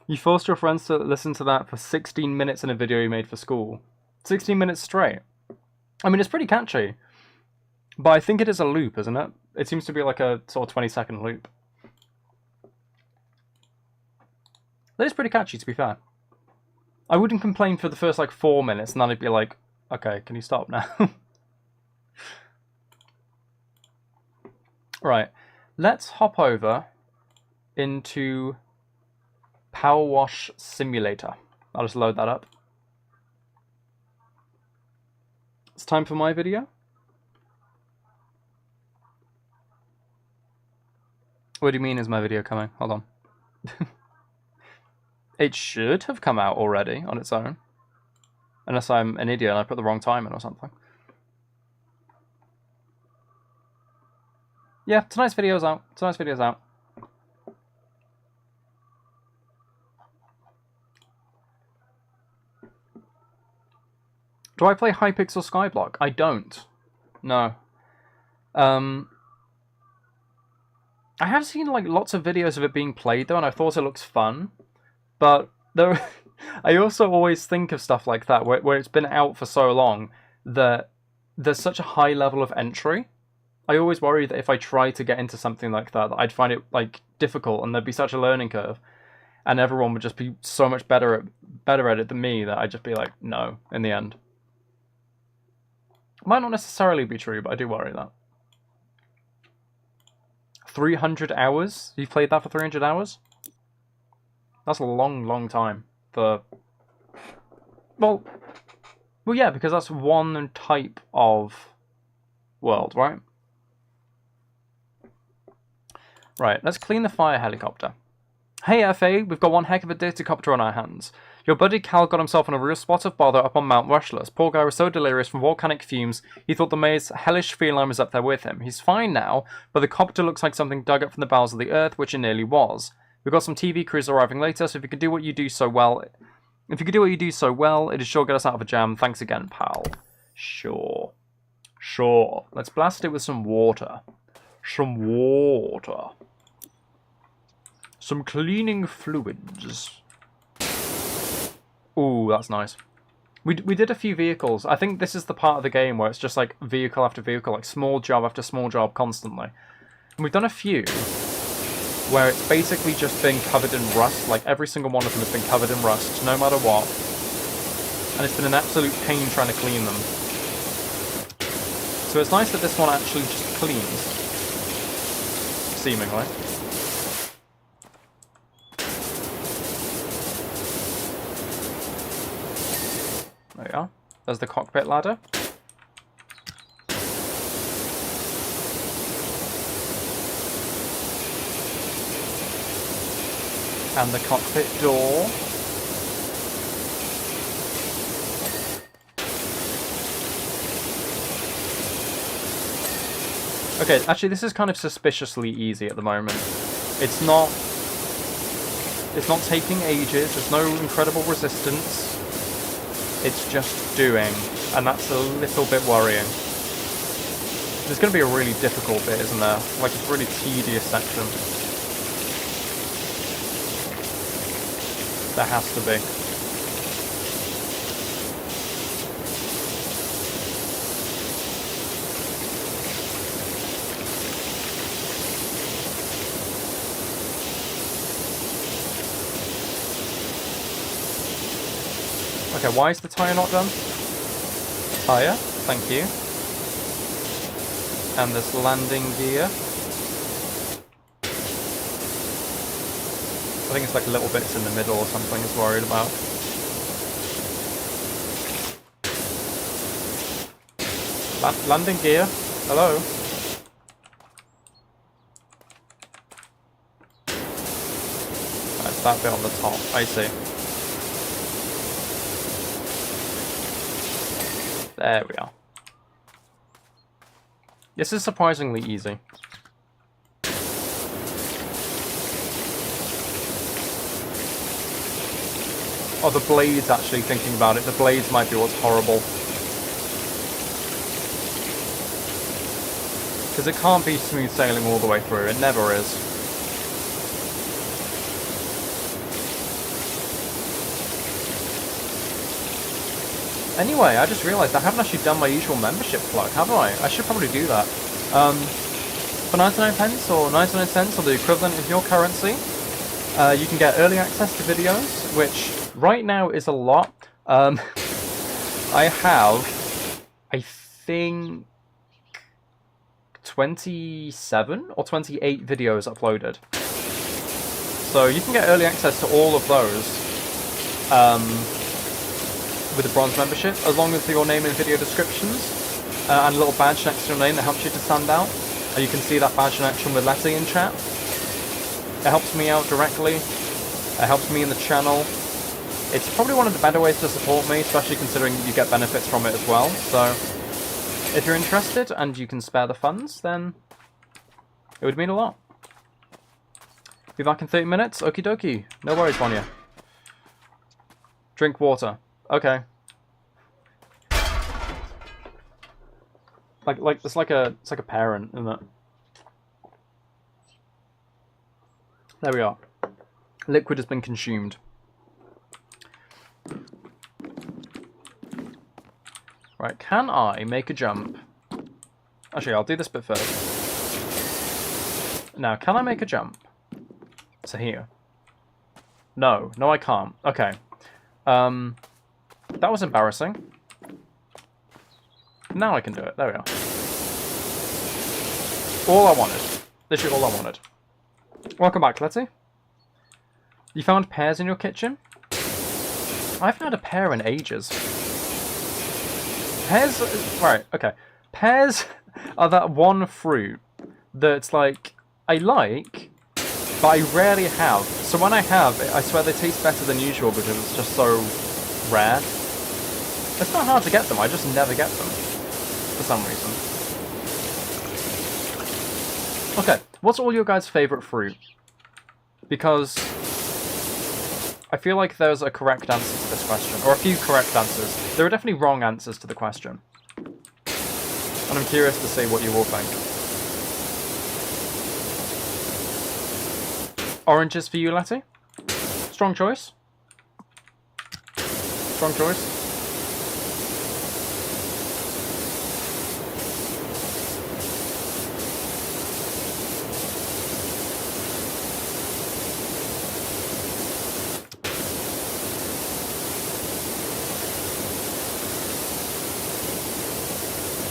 A: You forced your friends to listen to that for 16 minutes in a video you made for school. 16 minutes straight. I mean, it's pretty catchy. But I think it is a loop, isn't it? It seems to be like a sort of 20-second loop. That is pretty catchy, to be fair. I wouldn't complain for the first, like, 4 minutes, and then I'd be like, okay, can you stop now? Right. Let's hop over into Powerwash Simulator. I'll just load that up. It's time for my video. What do you mean is my video coming? Hold on. It should have come out already on its own. Unless I'm an idiot and I put the wrong time in or something. Yeah, tonight's video's out. Tonight's video's out. Do I play Hypixel Skyblock? I don't. No. I have seen like lots of videos of it being played though, and I thought it looks fun. But there, I also always think of stuff like that where it's been out for so long that there's such a high level of entry. I always worry that if I try to get into something like that, I'd find it like difficult, and there'd be such a learning curve, and everyone would just be so much better at it than me that I'd just be like, no, in the end. Might not necessarily be true, but I do worry that. 300 hours? You've played that for 300 hours? That's a long, long time for... Well, yeah, because that's one type of world, right? Right, let's clean the fire helicopter. Hey, Avie, we've got one heck of a dirty copter on our hands. Your buddy Cal got himself in a real spot of bother up on Mount Rushless. Poor guy was so delirious from volcanic fumes, he thought the mayor's hellish feline was up there with him. He's fine now, but the copter looks like something dug up from the bowels of the earth, which it nearly was. We've got some TV crews arriving later, so if you could do what you do so well, it'd sure get us out of a jam. Thanks again, pal. Sure. Sure. Let's blast it with some water. Some water. Some cleaning fluids. Ooh, that's nice. We did a few vehicles. I think this is the part of the game where it's just like vehicle after vehicle, like small job after small job constantly. And we've done a few where it's basically just been covered in rust. Like every single one of them has been covered in rust, no matter what. And it's been an absolute pain trying to clean them. So it's nice that this one actually just cleans. Seemingly. There we are. There's the cockpit ladder. And the cockpit door. Okay, actually this is kind of suspiciously easy at the moment. It's not taking ages, there's no incredible resistance. It's just doing, and that's a little bit worrying. There's going to be a really difficult bit, isn't there? Like, it's a really tedious section. There has to be. Okay, why is the tyre not done? Tyre, thank you. And this landing gear. I think it's like little bits in the middle or something he's worried about. Landing gear, hello? That's that bit on the top, I see. There we are. This is surprisingly easy. Oh, the blades, actually, thinking about it, the blades might be what's horrible. Because it can't be smooth sailing all the way through, it never is. Anyway, I just realised I haven't actually done my usual membership plug, have I? I should probably do that. For 99 pence or 99 cents or the equivalent of your currency, you can get early access to videos, which right now is a lot. I have, I think, 27 or 28 videos uploaded. So you can get early access to all of those. With a bronze membership, along with your name and video descriptions, and a little badge next to your name that helps you to stand out. You can see that badge in action with Letty in chat. It helps me out directly, it helps me in the channel. It's probably one of the better ways to support me, especially considering you get benefits from it as well. So, if you're interested and you can spare the funds, then it would mean a lot. Be back in 30 minutes? Okie dokie. No worries, Vanya. Drink water. Okay. Like it's like a parent, isn't it? There we are. Liquid has been consumed. Right, can I make a jump? Actually, I'll do this bit first. Now, can I make a jump? To here. No, I can't. Okay. That was embarrassing. Now I can do it. There we are. All I wanted. Literally all I wanted. Welcome back, Letty. You found pears in your kitchen? I haven't had a pear in ages. Pears... Right, okay. Pears are that one fruit that's like... I like, but I rarely have. So when I have, I swear they taste better than usual because it's just so rare. It's not hard to get them, I just never get them. For some reason. Okay, what's all your guys' favourite fruit? Because I feel like there's a correct answer to this question, or a few correct answers. There are definitely wrong answers to the question. And I'm curious to see what you all think. Oranges for you, Letty? Strong choice? Strong choice?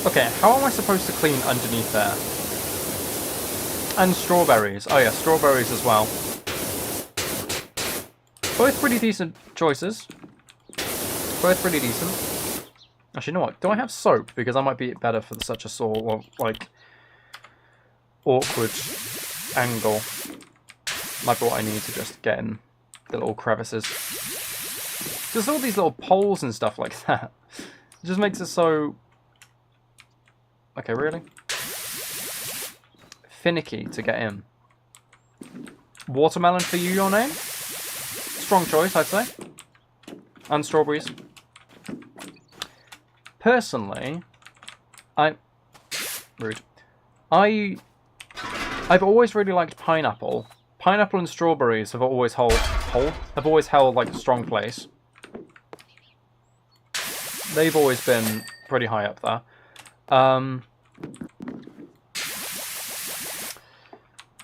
A: Okay, how am I supposed to clean underneath there? And strawberries. Oh yeah, strawberries as well. Both pretty decent choices. Both pretty decent. Actually, you know what? Do I have soap? Because I might be better for such a sort of, like, awkward angle. Might be what I need to just get in the little crevices. Just all these little poles and stuff like that. It just makes it so... Okay, really? Finicky to get in. watermelon for you, your name? Strong choice, I'd say. And strawberries. Personally, rude. I've always really liked pineapple. Pineapple and strawberries have always held like a strong place. They've always been pretty high up there.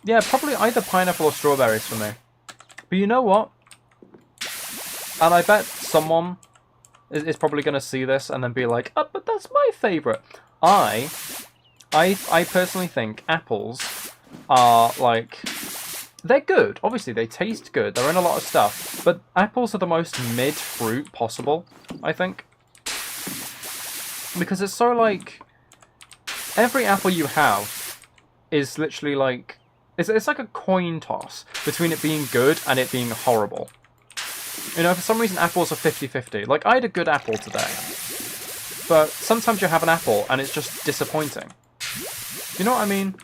A: Yeah, probably either pineapple or strawberries for me. But you know what? And I bet someone is probably going to see this and then be like, oh, but that's my favourite. I personally think apples are like... They're good. Obviously, they taste good. They're in a lot of stuff. But apples are the most mid-fruit possible, I think. Because it's so like... Every apple you have is literally like... It's like a coin toss between it being good and it being horrible. You know, for some reason apples are 50-50. Like, I had a good apple today. But sometimes you have an apple and it's just disappointing. You know what I mean?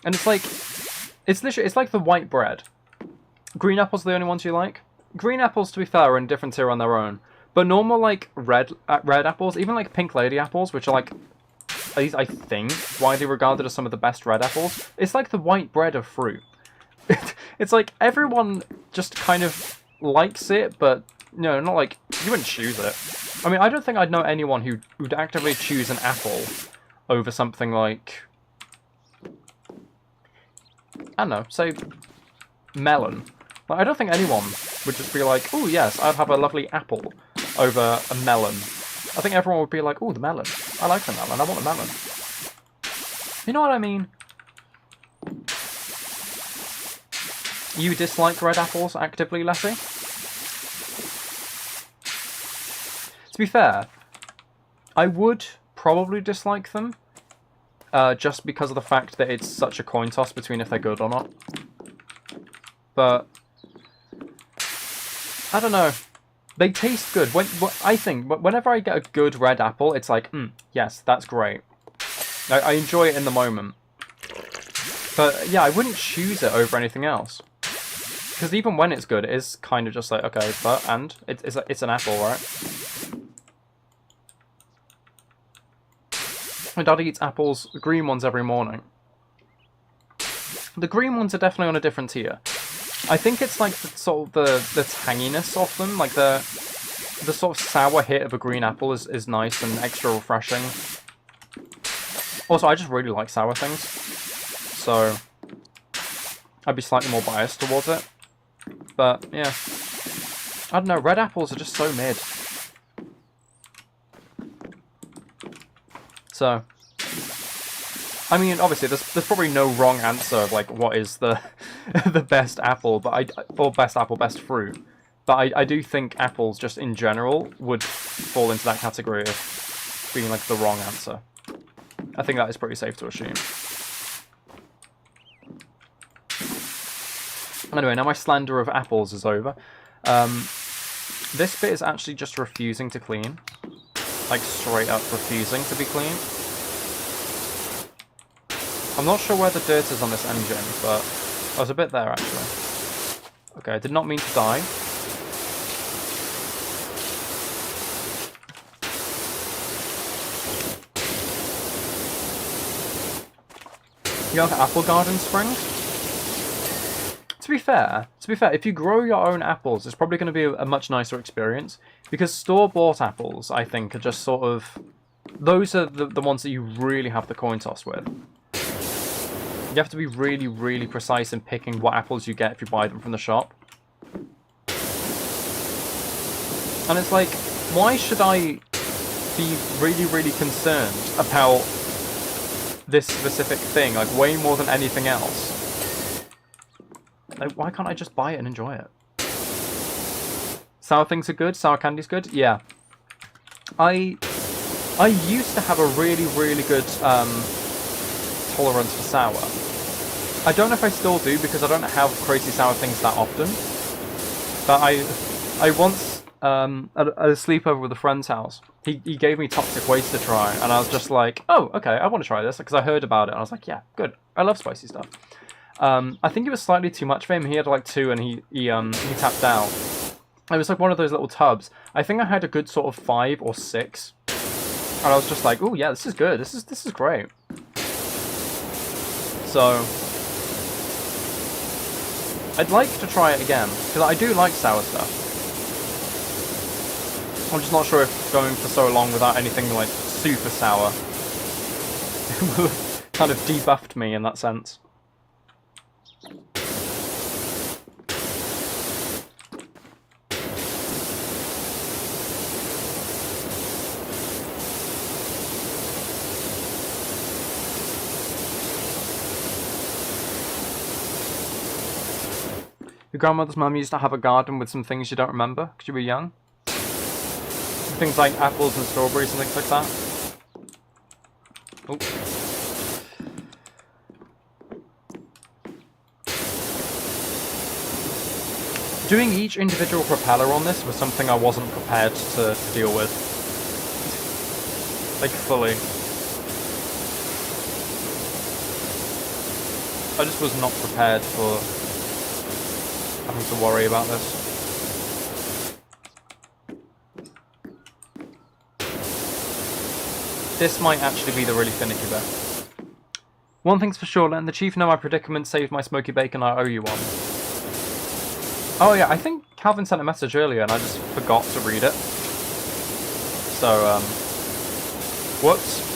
A: And it's like... It's literally... It's like the white bread. Green apples are the only ones you like? Green apples, to be fair, are in a different tier on their own. But normal, like, red apples, even like pink lady apples, which are like... At least I think widely regarded as some of the best red apples. It's like the white bread of fruit. It's like everyone just kind of likes it, but no, not like you wouldn't choose it. I mean, I don't think I'd know anyone who would actively choose an apple over something like, I don't know, say melon. Like, I don't think anyone would just be like, oh yes, I'd have a lovely apple over a melon. I think everyone would be like, oh, the melon. I like the melon. I want the melon. You know what I mean? You dislike red apples actively, Letty? To be fair, I would probably dislike them, just because of the fact that it's such a coin toss between if they're good or not. But I don't know. They taste good. I think whenever I get a good red apple, it's like, yes, that's great. I enjoy it in the moment. But yeah, I wouldn't choose it over anything else. Because even when it's good, it is kind of just like, okay, but, and? It's an apple, right? My dad eats apples, the green ones, every morning. The green ones are definitely on a different tier. I think it's like the tanginess of them, like the sort of sour hit of a green apple is nice and extra refreshing. Also, I just really like sour things, so I'd be slightly more biased towards it. But yeah, I don't know. Red apples are just so mid. So, I mean, obviously, there's probably no wrong answer of like what is the the best apple, or best apple, best fruit. But I do think apples, just in general, would fall into that category of being like the wrong answer. I think that is pretty safe to assume. Anyway, now my slander of apples is over. This bit is actually just refusing to clean. Like, straight up refusing to be clean. I'm not sure where the dirt is on this engine, but I was a bit there, actually. Okay, I did not mean to die. You have apple garden springs? To be fair, if you grow your own apples, it's probably going to be a much nicer experience. Because store-bought apples, I think, are just sort of... Those are the ones that you really have the coin toss with. You have to be really, really precise in picking what apples you get if you buy them from the shop. And it's like, why should I be really, really concerned about this specific thing, like way more than anything else? Like, why can't I just buy it and enjoy it? Sour things are good? Sour candy's good? Yeah. I used to have a really, really good tolerance for sour. I don't know if I still do, because I don't have crazy sour things that often. But I once, at a sleepover with a friend's house, he gave me Toxic Waste to try, and I was just like, oh, okay, I want to try this, because I heard about it, and I was like, yeah, good. I love spicy stuff. I think it was slightly too much for him. He had like 2 and he tapped out. It was like one of those little tubs. I think I had a good sort of 5 or 6. And I was just like, oh yeah, this is good. This is great. So I'd like to try it again, because I do like sour stuff. I'm just not sure if going for so long without anything like super sour will have kind of debuffed me in that sense. Your grandmother's mum used to have a garden with some things you don't remember because you were young. Things like apples and strawberries and things like that. Oh. Doing each individual propeller on this was something I wasn't prepared to deal with. Like, fully. I just was not prepared for having to worry about this. This might actually be the really finicky bit. One thing's for sure, letting the chief know my predicament saved my smoky bacon. I owe you one. Oh yeah, I think Calvin sent a message earlier and I just forgot to read it. So, whoops.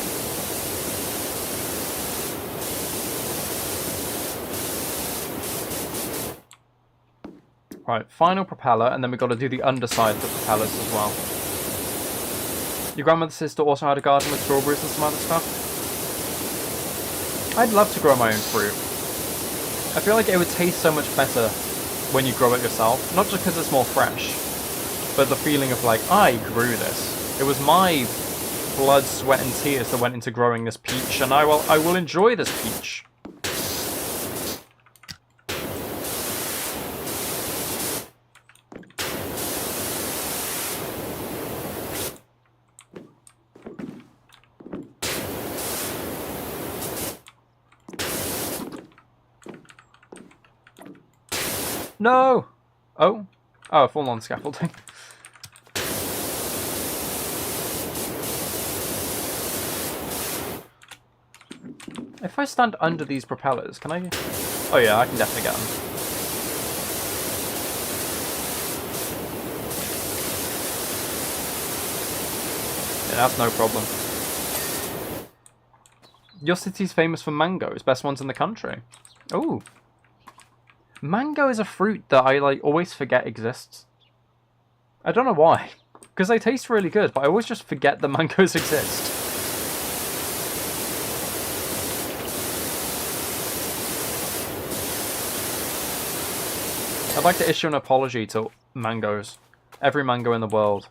A: Right, final propeller, and then we've got to do the underside of the propellers as well. Your grandmother's sister also had a garden with strawberries and some other stuff. I'd love to grow my own fruit. I feel like it would taste so much better when you grow it yourself. Not just because it's more fresh, but the feeling of like, I grew this. It was my blood, sweat and tears that went into growing this peach, and I will enjoy this peach. No! Oh. Oh, full on scaffolding. If I stand under these propellers, can I... Oh yeah, I can definitely get them. Yeah, that's no problem. Your city's famous for mangoes, best ones in the country. Ooh. Mango is a fruit that I like always forget exists. I don't know why. Because they taste really good, but I always just forget that mangoes exist. I'd like to issue an apology to mangoes. Every mango in the world.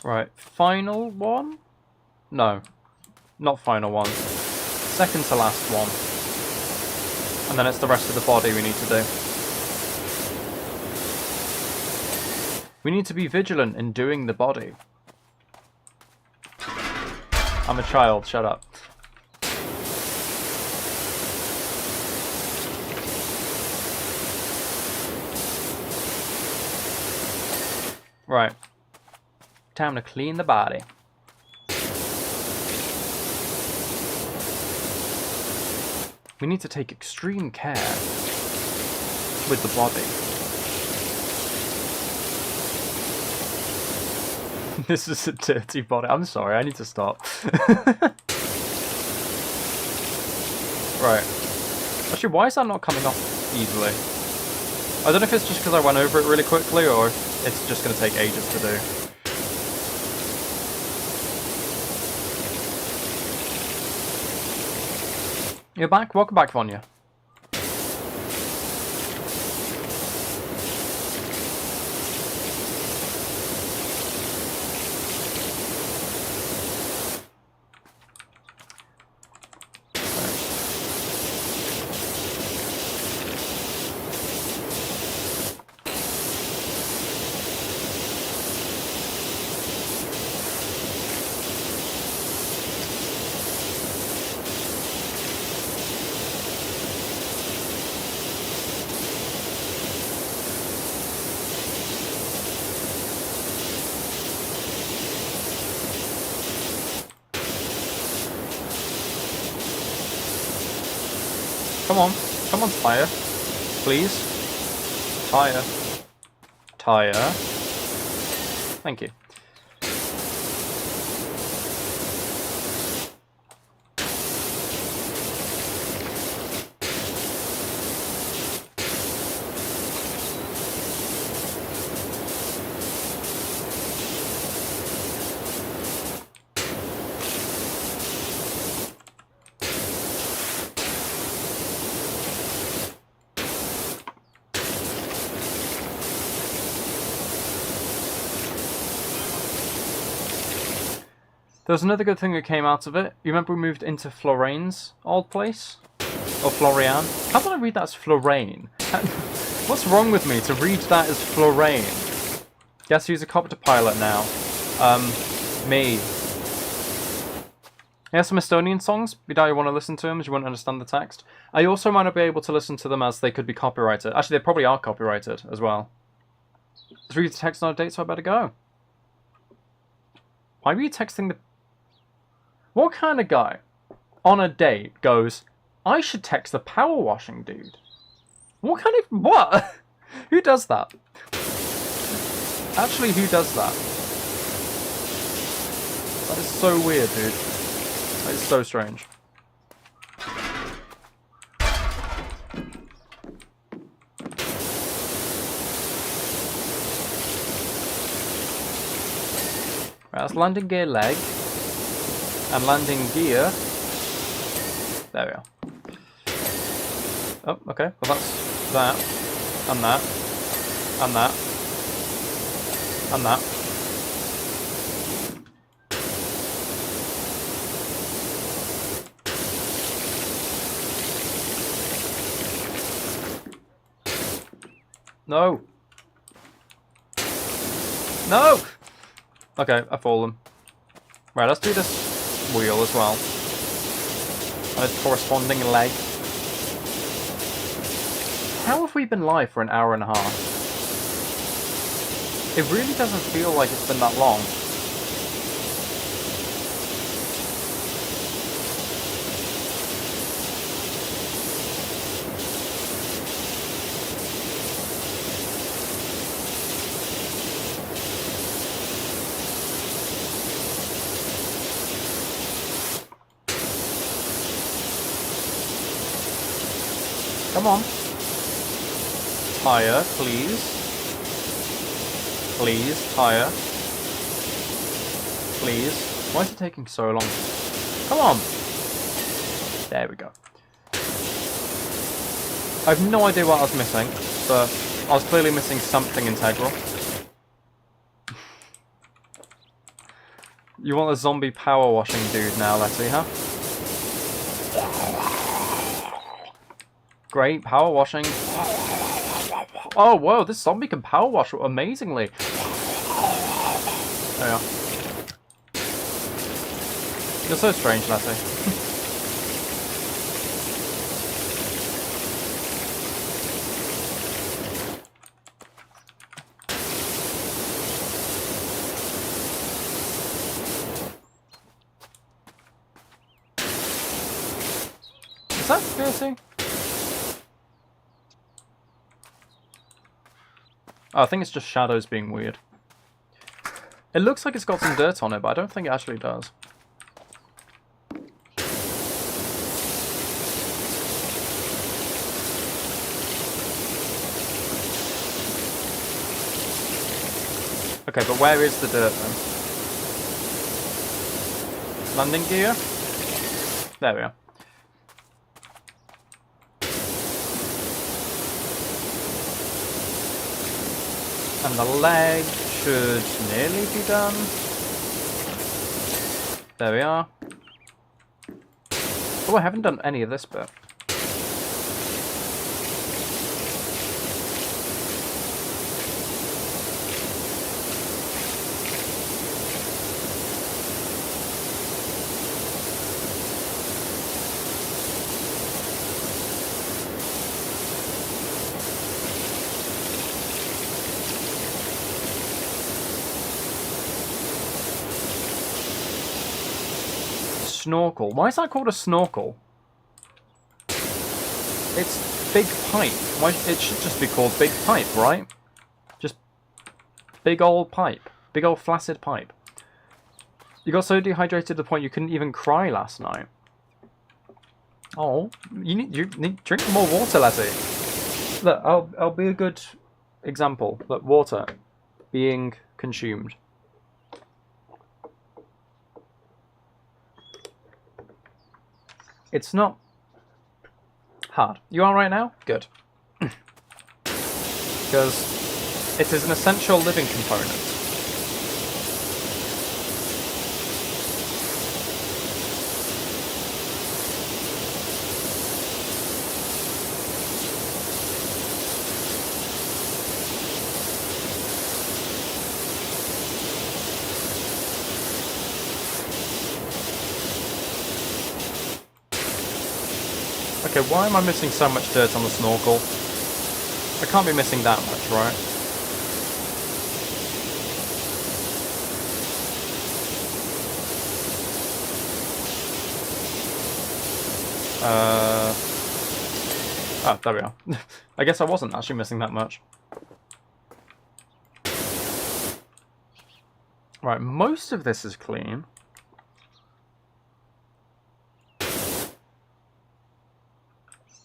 A: Right, final one? No, not final one. Second to last one. And then it's the rest of the body we need to do. We need to be vigilant in doing the body. I'm a child, shut up. Right. Time to clean the body. We need to take extreme care with the body. This is a dirty body. I'm sorry, I need to stop. Right. Actually, why is that not coming off easily? I don't know if it's just because I went over it really quickly or if it's just going to take ages to do. You're back? Welcome back, Vanya. Come on. Come on, tire. Please. Tire. Tire. Thank you. There's another good thing that came out of it. You remember we moved into Floraine's old place? Or Florian? How did I read that as Florane? What's wrong with me to read that as Florane? Guess who's a copter pilot now? Me. Yeah, some Estonian songs. You don't want to listen to them as you won't understand the text. I also might not be able to listen to them as they could be copyrighted. Actually, they probably are copyrighted as well. Let's read the text on a date, so I better go. Why were you texting the... What kind of guy on a date goes, I should text the power washing dude? What kind of... What? Who does that? Actually, who does that? That is so weird, dude. That is so strange. Right, that's landing gear leg. And landing gear. There we are. Oh, okay. Well, that's that. And that. And that. And that. No. No! Okay, I've fallen. Right, let's do this wheel as well. And its corresponding leg. How have we been live for an hour and a half? It really doesn't feel like it's been that long. Come on. Tire, please. Please, tire. Please. Why is it taking so long? Come on. There we go. I have no idea what I was missing, but I was clearly missing something integral. You want a zombie power washing dude now, Letty, huh? Great, power washing. Oh, whoa, this zombie can power wash amazingly. There we are. You're so strange, Letty. Is that seriously? Oh, I think it's just shadows being weird. It looks like it's got some dirt on it, but I don't think it actually does. Okay, but where is the dirt then? Landing gear? There we are. And the leg should nearly be done. There we are. Oh, I haven't done any of this bit. Snorkel. Why is that called a snorkel? It's big pipe. Why? It should just be called big pipe, right? Just big old pipe. Big old flaccid pipe. You got so dehydrated to the point you couldn't even cry last night. Oh, you need drink more water, Letty. Look, I'll be a good example. Look, water being consumed. It's not hard. You all right now? Good. Because it is an essential living component. Okay, why am I missing so much dirt on the snorkel? I can't be missing that much, right? Oh, there we are. I guess I wasn't actually missing that much. Right, most of this is clean.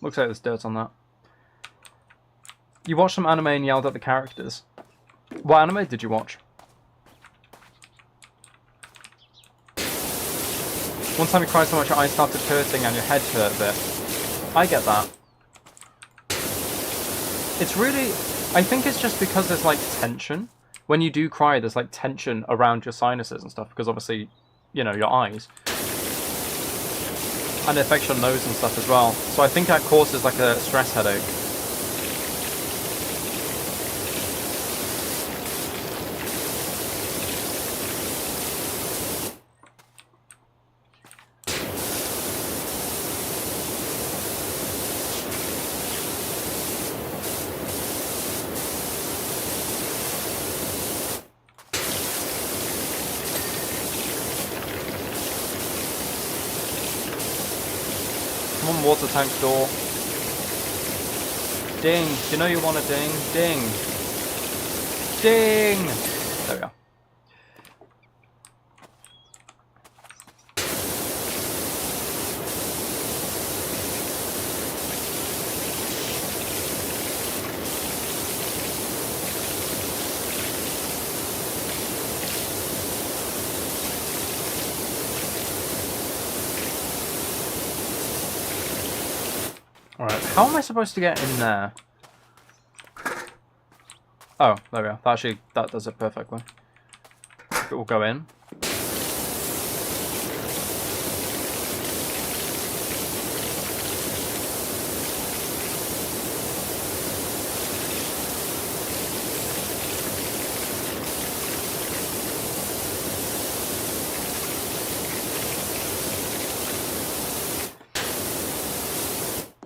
A: Looks like there's dirt on that. You watched some anime and yelled at the characters. What anime did you watch? One time you cried so much your eyes started hurting and your head hurt a bit. I get that. It's really... I think it's just because there's like tension. When you do cry, there's like tension around your sinuses and stuff. Because obviously, you know, your eyes. And it affects your nose and stuff as well. So I think that causes like a stress headache. Come on, water tank door. Ding. You know you want a ding? Ding. Ding! There we go. Alright, how am I supposed to get in there? Oh, there we go. That does it perfectly. It will go in.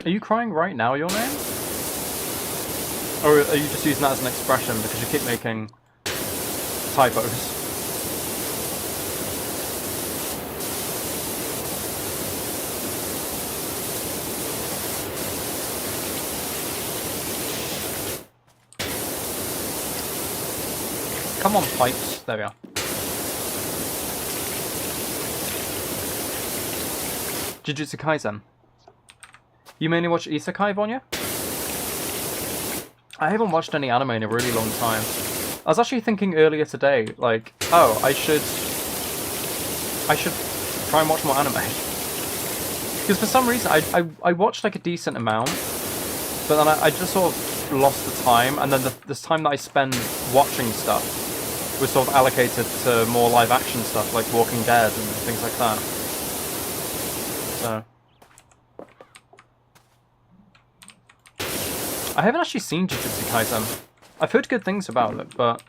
A: Are you crying right now, your name? Or are you just using that as an expression because you keep making typos? Come on, pipes. There we are. Jujutsu Kaisen. You mainly watch Isekai, Vonya? I haven't watched any anime in a really long time. I was actually thinking earlier today, like, oh, I should try and watch more anime. Because for some reason, I watched like a decent amount, but then I just sort of lost the time, and then this time that I spend watching stuff was sort of allocated to more live action stuff, like Walking Dead and things like that. So... I haven't actually seen Jujutsu Kaisen. I've heard good things about it, but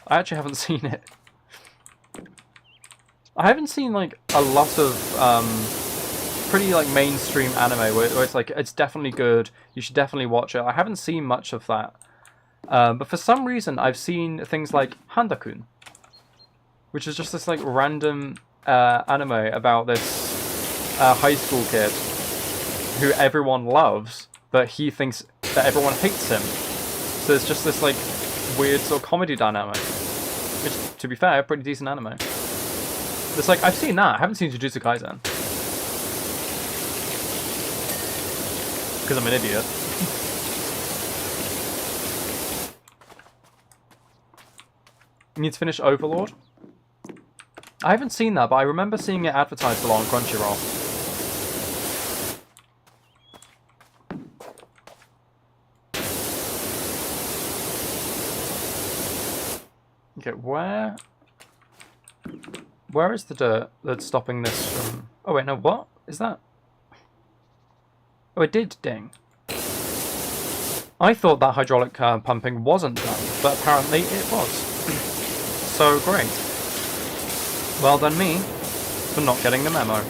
A: I actually haven't seen it. I haven't seen like a lot of pretty like mainstream anime where it's like it's definitely good. You should definitely watch it. I haven't seen much of that, but for some reason I've seen things like Handa-kun, which is just this like random anime about this high school kid who everyone loves, but he thinks that everyone hates him. So it's just this like weird sort of comedy dynamic. Which, to be fair, pretty decent anime. It's like, I've seen that, I haven't seen Jujutsu Kaisen. Because I'm an idiot. You need to finish Overlord? I haven't seen that, but I remember seeing it advertised a lot on Crunchyroll. Okay, where is the dirt that's stopping this from... Oh wait, no, what? Is that... Oh, it did ding. I thought that hydraulic pumping wasn't done, but apparently it was. So great. Well done me for not getting the memo.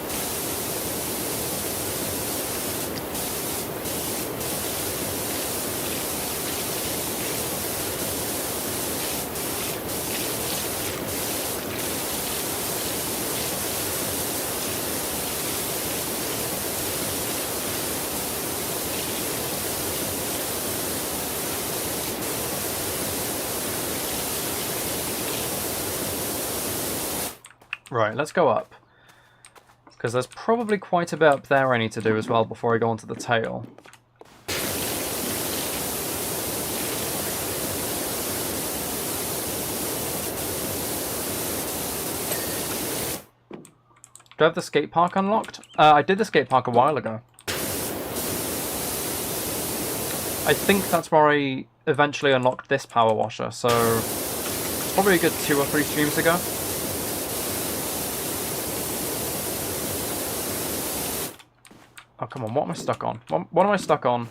A: Right, let's go up. Because there's probably quite a bit up there I need to do as well before I go onto the tail. Do I have the skate park unlocked? I did the skate park a while ago. I think that's where I eventually unlocked this power washer, so it's probably a good 2 or 3 streams ago. Oh, come on, what am I stuck on? What am I stuck on?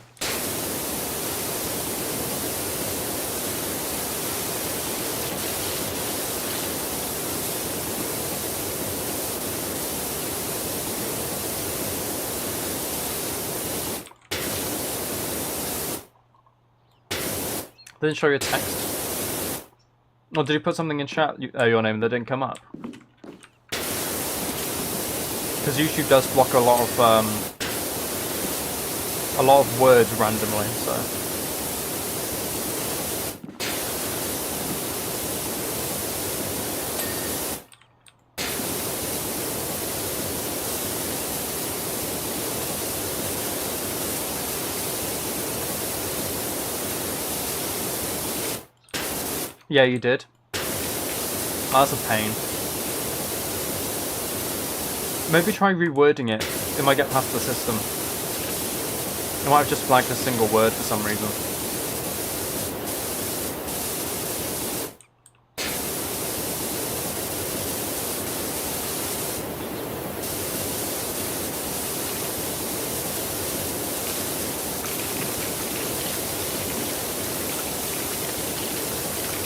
A: Didn't show your text. Or did you put something in chat, your name, that didn't come up? Because YouTube does block a lot of words randomly, so... Yeah, you did. That's a pain. Maybe try rewording it. It might get past the system. It might have just flagged a single word for some reason.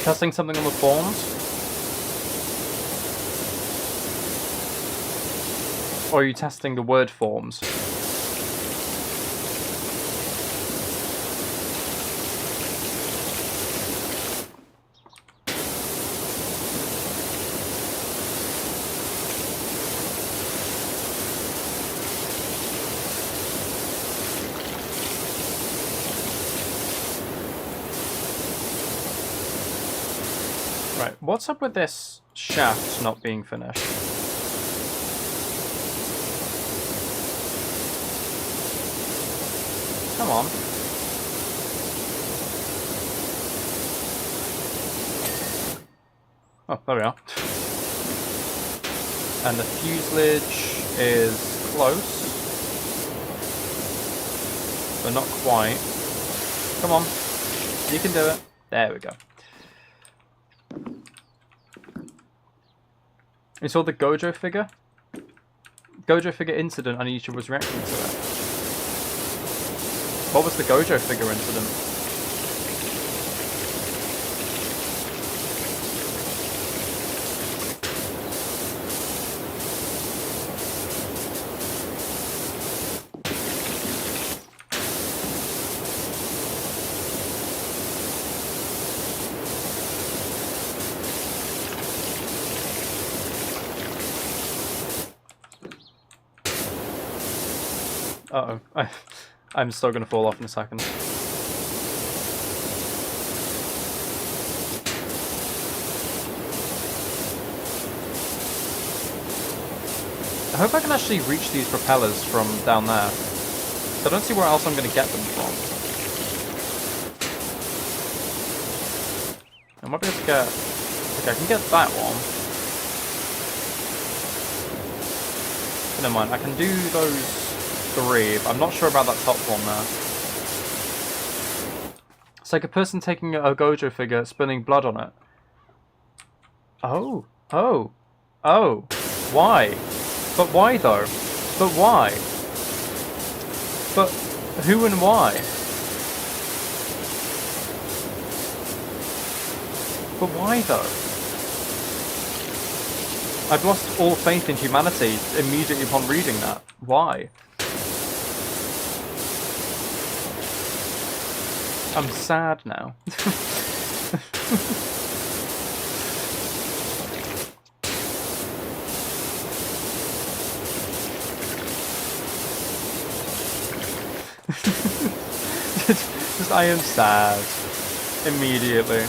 A: Testing something on the forms? Or are you testing the word forms? Right, what's up with this shaft not being finished? Come on. Oh, there we are. And the fuselage is close. But not quite. Come on. You can do it. There we go. You saw the Gojo figure? Gojo figure incident and YouTube was reacting to it. What was the Gojo figure incident? Uh-oh. I'm still gonna fall off in a second. I hope I can actually reach these propellers from down there. I don't see where else I'm going to get them from. I might be able to get... Okay, I can get that one. Never mind, I can do those 3, but I'm not sure about that top one there. It's like a person taking a Gojo figure, spilling blood on it. Oh. Oh. Oh. Why? But why though? But why? But who and why? But why though? I've lost all faith in humanity immediately upon reading that. Why? I'm sad now. Just I am sad. Immediately.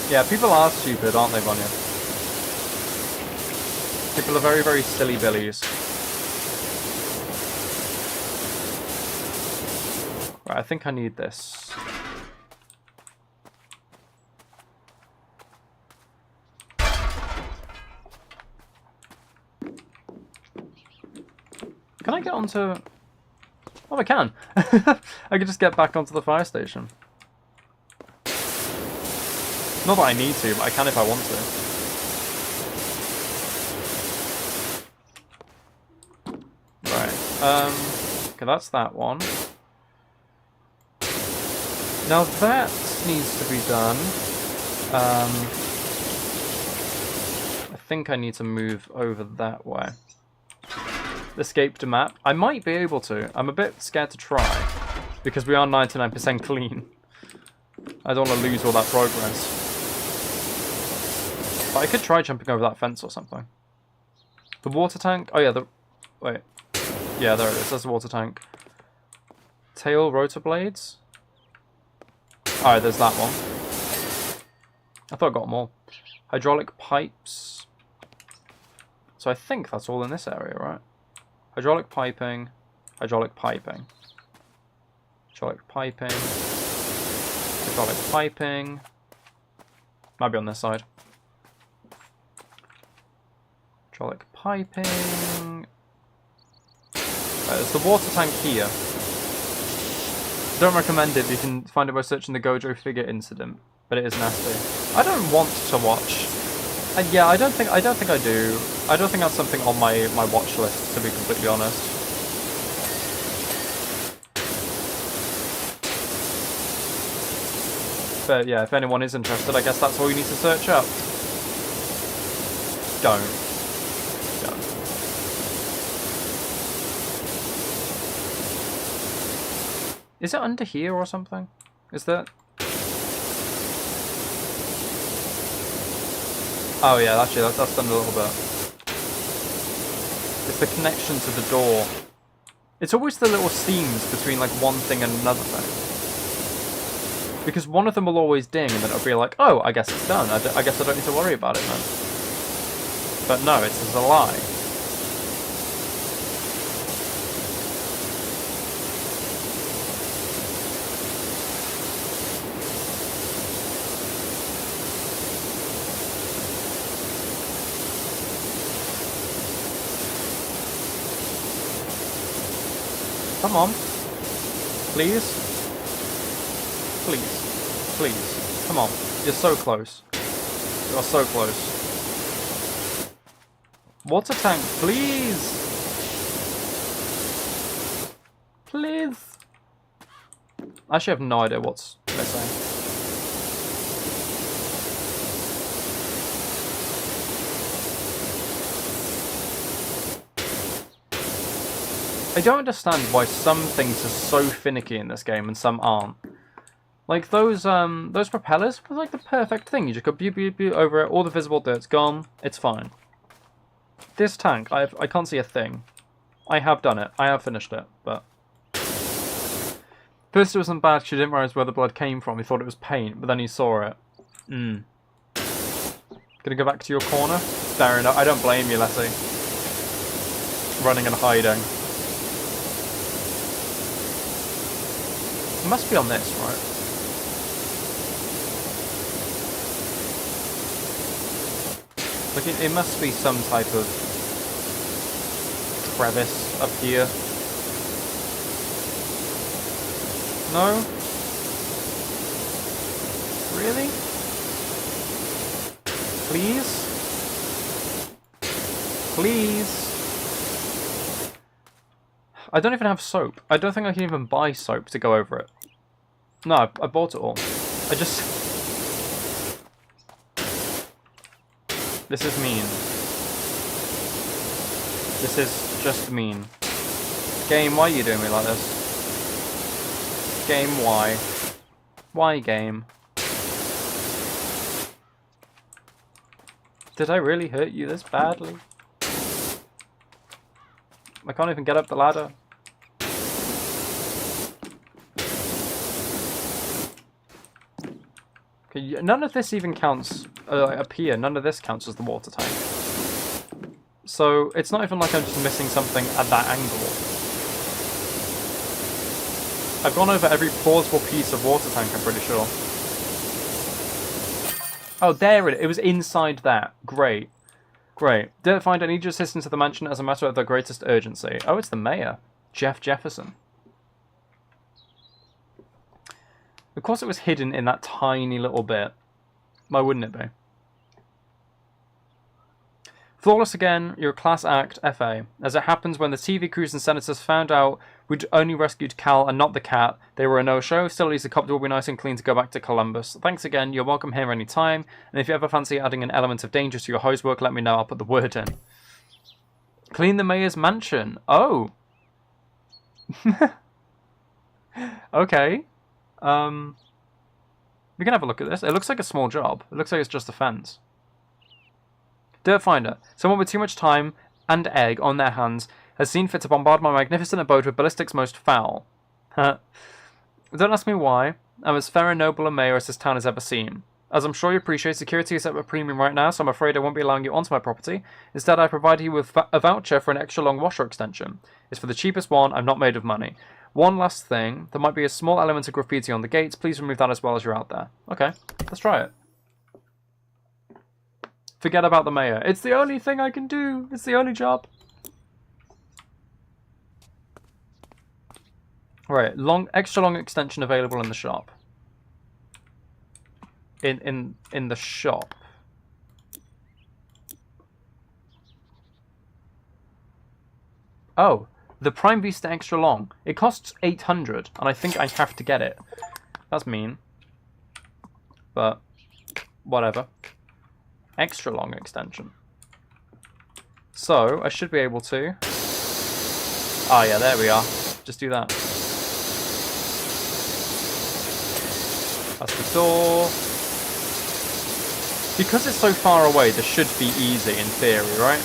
A: Yeah, people are stupid, aren't they, Vanya? People are very, very silly billies. Right, I think I need this. Can I get onto... Oh, I can! I can just get back onto the fire station. Not that I need to, but I can if I want to. Right. Okay, that's that one. Now that needs to be done. I think I need to move over that way. Escape to map. I might be able to. I'm a bit scared to try. Because we are 99% clean. I don't want to lose all that progress. But I could try jumping over that fence or something. The water tank. Oh yeah, wait. Yeah, there it is. There's the water tank. Tail rotor blades. Alright, there's that one. I thought I got them all. Hydraulic pipes. So I think that's all in this area, right? Hydraulic piping. Hydraulic piping. Hydraulic piping. Hydraulic piping. Might be on this side. Hydraulic piping. There's the water tank here. Don't recommend it. You can find it by searching the Gojo figure incident, but it is nasty. I don't want to watch. And yeah, I don't think I do. I don't think that's something on my watch list, to be completely honest. But yeah, if anyone is interested, I guess that's all you need to search up. Don't. Is it under here or something? Is that... Oh yeah, actually that's done a little bit. It's the connection to the door. It's always the little seams between like one thing and another thing. Because one of them will always ding and then it'll be like, oh, I guess it's done. I guess I don't need to worry about it then. But no, it's a lie. Come on. Please. Please. Please. Come on. You're so close. You are so close. Water tank, please. Please. I actually have no idea what's missing. I don't understand why some things are so finicky in this game and some aren't. Like those propellers were like the perfect thing. You just go beep beep beep over it, all the visible dirt's gone, it's fine. This tank, I can't see a thing. I have done it. I have finished it, but first it wasn't bad. She didn't realize where the blood came from. He thought it was paint, but then he saw it. Gonna go back to your corner? Fair enough. I don't blame you, Letty. Running and hiding. It must be on this, right? Like it must be some type of crevice up here. No? Really? Please? Please? I don't even have soap. I don't think I can even buy soap to go over it. No, I bought it all. I just... This is mean. This is just mean. Game, why are you doing me like this? Game, why? Why, game? Did I really hurt you this badly? I can't even get up the ladder. Okay, none of this even counts up here. None of this counts as the water tank. So it's not even like I'm just missing something at that angle. I've gone over every plausible piece of water tank, I'm pretty sure. Oh, there it is. It was inside that. Great. Great. Didn't find any assistance at the mansion as a matter of the greatest urgency. Oh, it's the mayor. Jeff Jefferson. Of course it was hidden in that tiny little bit. Why wouldn't it be? Flawless again, you're a class act, FA. As it happens, when the TV crews and senators found out we'd only rescued Cal and not the cat, they were a no-show. Still, at least the copter will be nice and clean to go back to Columbus. Thanks again, you're welcome here anytime. And if you ever fancy adding an element of danger to your hose work, let me know, I'll put the word in. Clean the mayor's mansion. Oh. Okay. We can have a look at this. It looks like a small job. It looks like it's just a fence. Dirt Finder. Someone with too much time and egg on their hands has seen fit to bombard my magnificent abode with ballistics most foul. Don't ask me why. I'm as fair and noble a mayor as this town has ever seen. As I'm sure you appreciate, security is at a premium right now, so I'm afraid I won't be allowing you onto my property. Instead, I provide you with a voucher for an extra long washer extension. It's for the cheapest one. I'm not made of money. One last thing. There might be a small element of graffiti on the gates. Please remove that as well as you're out there. Okay, let's try it. Forget about the mayor. It's the only thing I can do. It's the only job. Right, extra long extension available in the shop. In the shop. Oh, the Prime Vista extra long. It costs 800, and I think I have to get it. That's mean. But whatever. Extra long extension. So I should be able to. Oh yeah, there we are. Just do that. That's the door. Because it's so far away, this should be easy in theory, right?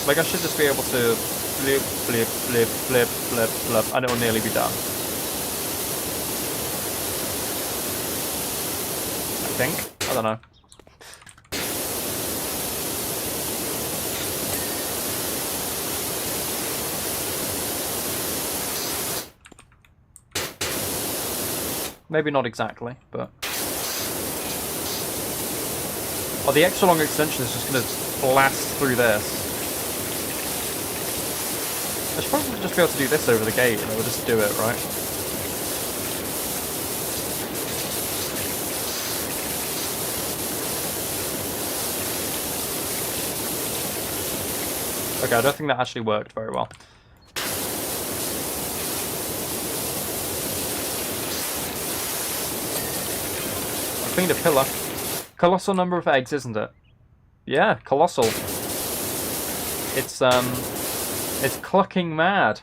A: Like I should just be able to flip, flip, flip, flip, flip, flip, and it will nearly be done. I think. I don't know. Maybe not exactly, but... Oh, the extra long extension is just going to blast through this. I should probably just be able to do this over the gate, and it will just do it, right? Okay, I don't think that actually worked very well. I cleaned a pillar. Colossal number of eggs, isn't it? Yeah, colossal. It's clucking mad.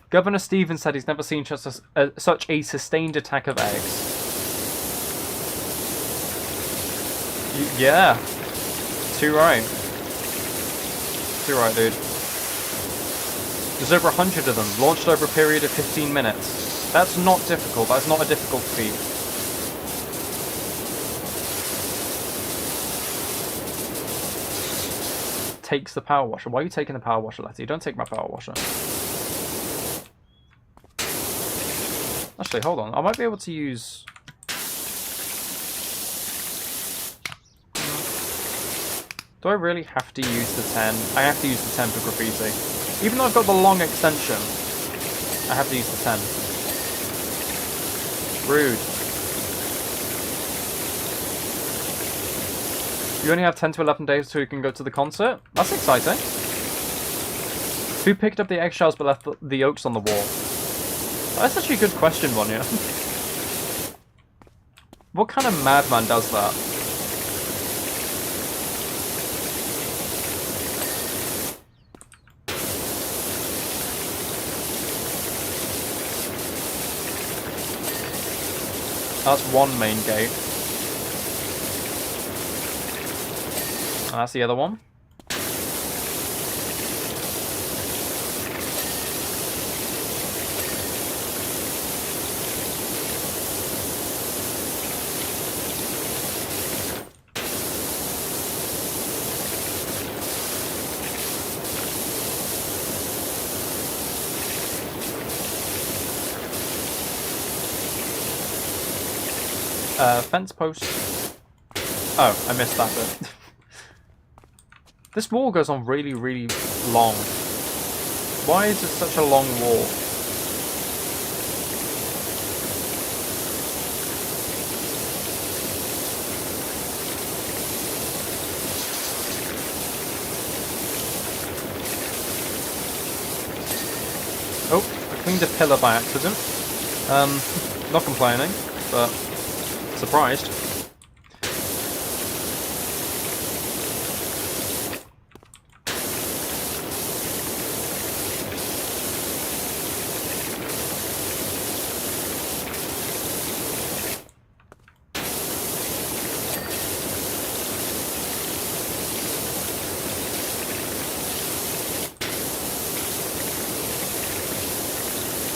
A: Governor Stevens said he's never seen such a sustained attack of eggs. Yeah. Too right. Too right, dude. There's over 100 of them, launched over a period of 15 minutes. That's not difficult. That's not a difficult feat. Takes the power washer. Why are you taking the power washer, Letty? Don't take my power washer. Actually, hold on. I might be able to use... Do I really have to use the 10? I have to use the 10 for graffiti. Even though I've got the long extension, I have to use the 10. Rude. You only have 10 to 11 days till you can go to the concert? That's exciting. Who picked up the eggshells but left the yolks on the wall? That's actually a good question, Vanya. What kind of madman does that? That's one main gate. And that's the other one. Fence post. Oh, I missed that bit. This wall goes on really, really long. Why is it such a long wall? Oh, I cleaned a pillar by accident. Not complaining, but surprised.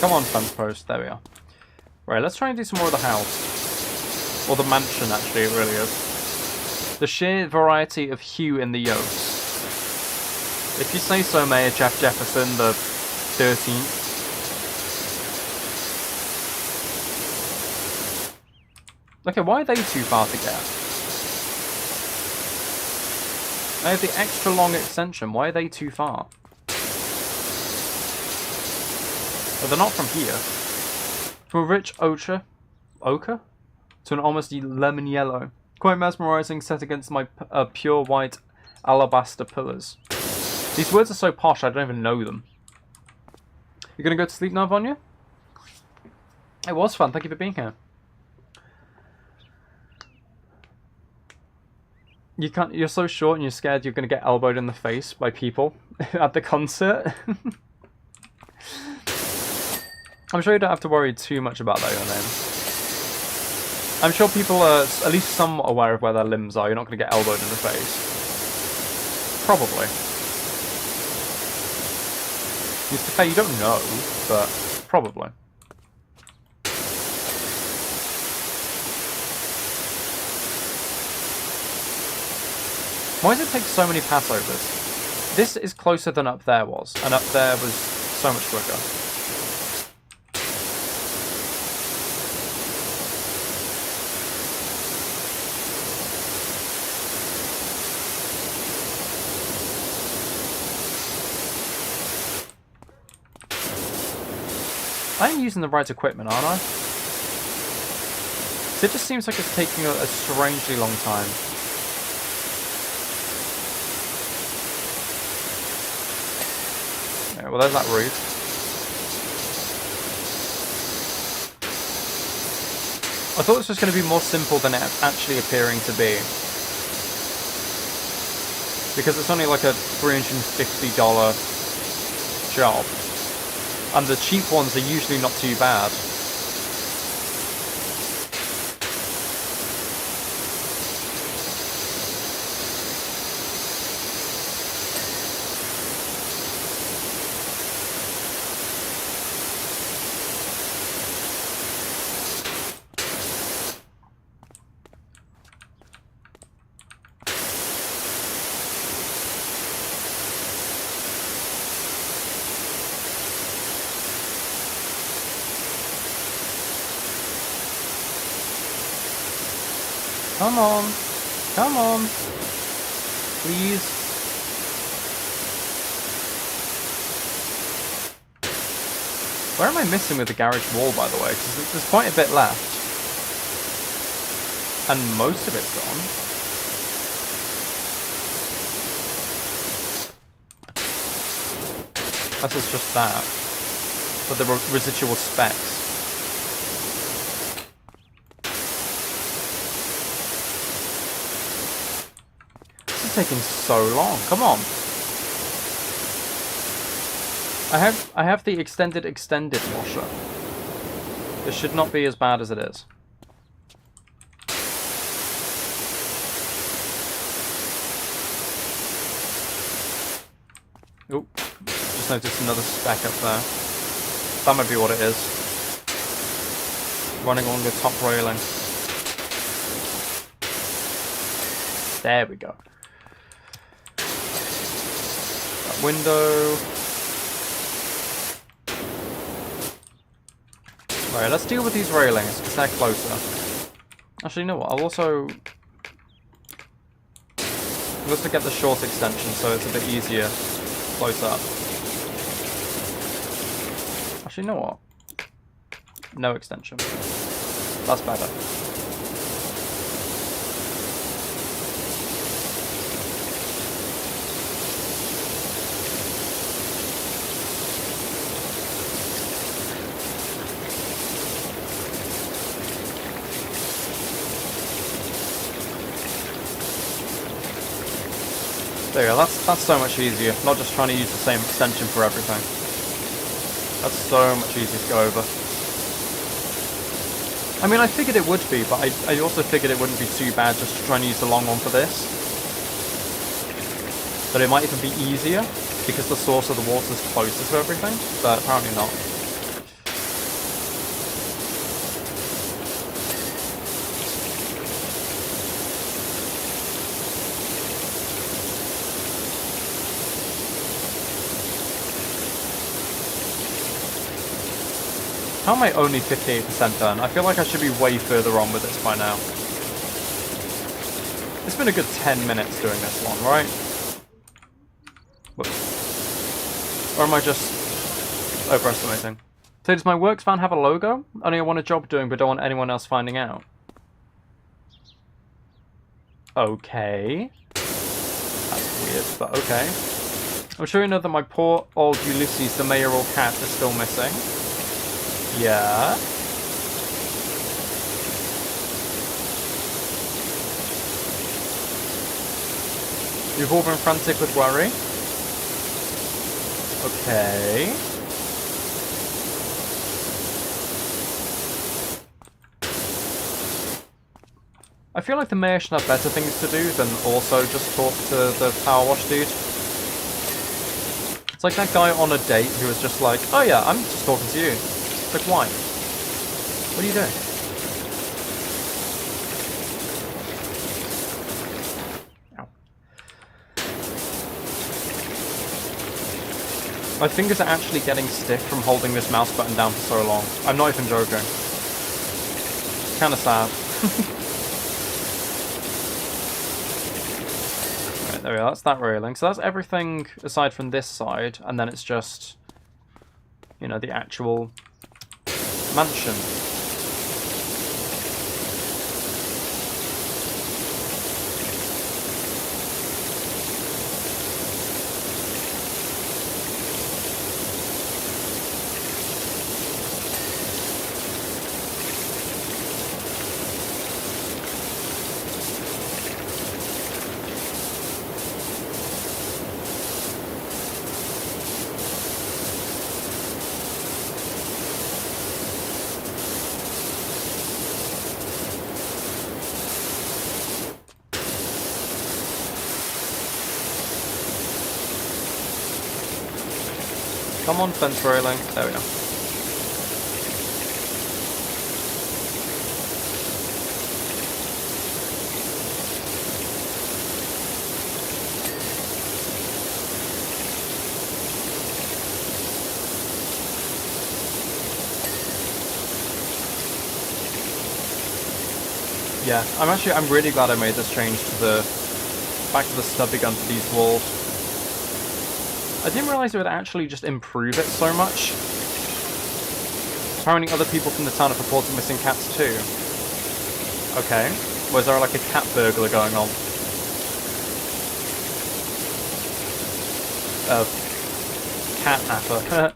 A: Come on, fence post. There we are. Right, let's try and do some more of the house. Or the mansion, actually, it really is. The sheer variety of hue in the yolks. If you say so, Mayor Jeff Jefferson, the 13th. Okay, why are they too far to get? I have the extra long extension. Why are they too far? Well, they're not from here. From a rich ochre to an almost lemon yellow. Quite mesmerizing set against my pure white alabaster pillars. These words are so posh I don't even know them. You gonna go to sleep now, Vanya? It was fun, thank you for being here. You're so short and you're scared you're gonna get elbowed in the face by people at the concert. I'm sure you don't have to worry too much about that, your name. I'm sure people are at least somewhat aware of where their limbs are. You're not going to get elbowed in the face. Probably. To be fair, you don't know, but probably. Why does it take so many passovers? This is closer than up there was, and up there was so much quicker. I'm using the right equipment, aren't I? So it just seems like it's taking a strangely long time. Yeah, well, there's that roof. I thought this was going to be more simple than it's actually appearing to be. Because it's only like a $350 job. And the cheap ones are usually not too bad. Come on. Come on. Please. Where am I missing with the garage wall, by the way? Because there's quite a bit left. And most of it's gone. This is just that. But the residual specs. Taking so long. Come on. I have the extended washer. This should not be as bad as it is. Oh, just noticed another speck up there. That might be what it is. Running along the top railing. There we go. Window. Right, let's deal with these railings because they're closer. Actually, you know what? I'll also get the short extension so it's a bit easier close up. Actually, you know what? No extension. That's better. There you go, that's so much easier, not just trying to use the same extension for everything. That's so much easier to go over. I mean, I figured it would be, but I also figured it wouldn't be too bad just to try and use the long one for this. But it might even be easier, because the source of the water is closer to everything, but apparently not. How am I only 58% done? I feel like I should be way further on with this by now. It's been a good 10 minutes doing this one, right? Whoops. Or am I just overestimating? So does my works van have a logo? Only I want a job doing but don't want anyone else finding out. Okay. That's weird, but okay. I'm sure you know that my poor old Ulysses, the mayoral cat, is still missing. Yeah. You've all been frantic with worry. Okay. I feel like the mayor should have better things to do than also just talk to the Powerwash dude. It's like that guy on a date who was just like, oh yeah, I'm just talking to you. Like, why? What are you doing? Ow. My fingers are actually getting stiff from holding this mouse button down for so long. I'm not even joking. Kinda sad. Right, there we go, that's that railing. So that's everything aside from this side, and then it's just, you know, the actual mansion. Come on, fence railing. There we go. Yeah, I'm really glad I made this change to back to the stubby gun for these walls. I didn't realise it would actually just improve it so much. Apparently other people from the town have reported missing cats too. Okay, was there like a cat burglar going on? Cat napper.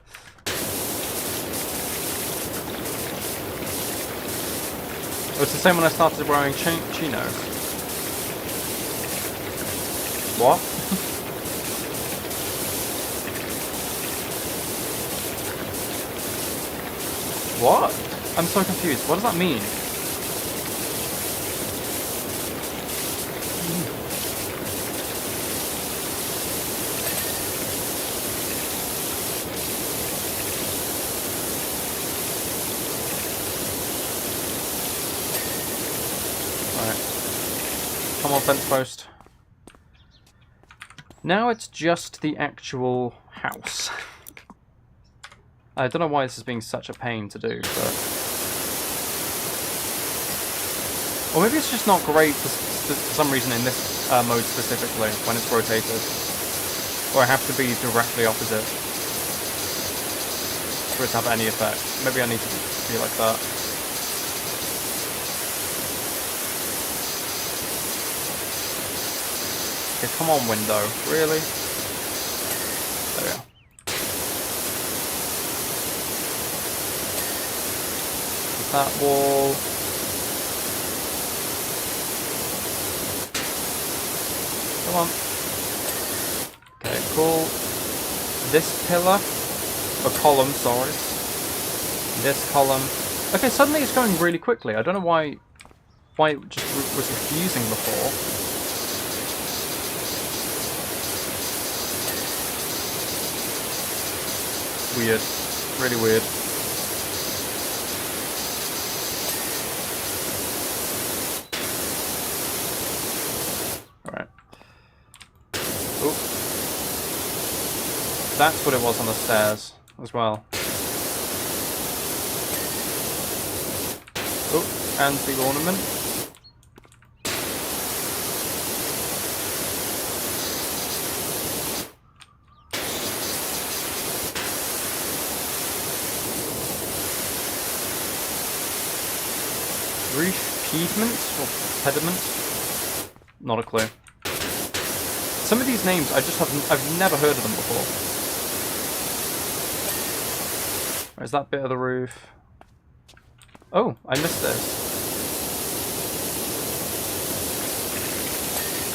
A: It was the same when I started wearing chinos. What? What? I'm so confused. What does that mean? Come on, fence post. Now it's just the actual house. I don't know why this is being such a pain to do, but... Or maybe it's just not great for some reason in this mode specifically, when it's rotated. Or I have to be directly opposite for it to have any effect. Maybe I need to be like that. Okay, come on, window. Really? There we go. That wall. Come on. Okay, cool. This pillar. A column, sorry. This column. Okay, suddenly it's going really quickly. I don't know why it just was refusing before. Weird. Really weird. Alright. Oh. That's what it was on the stairs as well. Oh, and the ornament. Repeatment or pediment? Not a clue. Some of these names I've never heard of them before. Where's that bit of the roof? Oh, I missed this.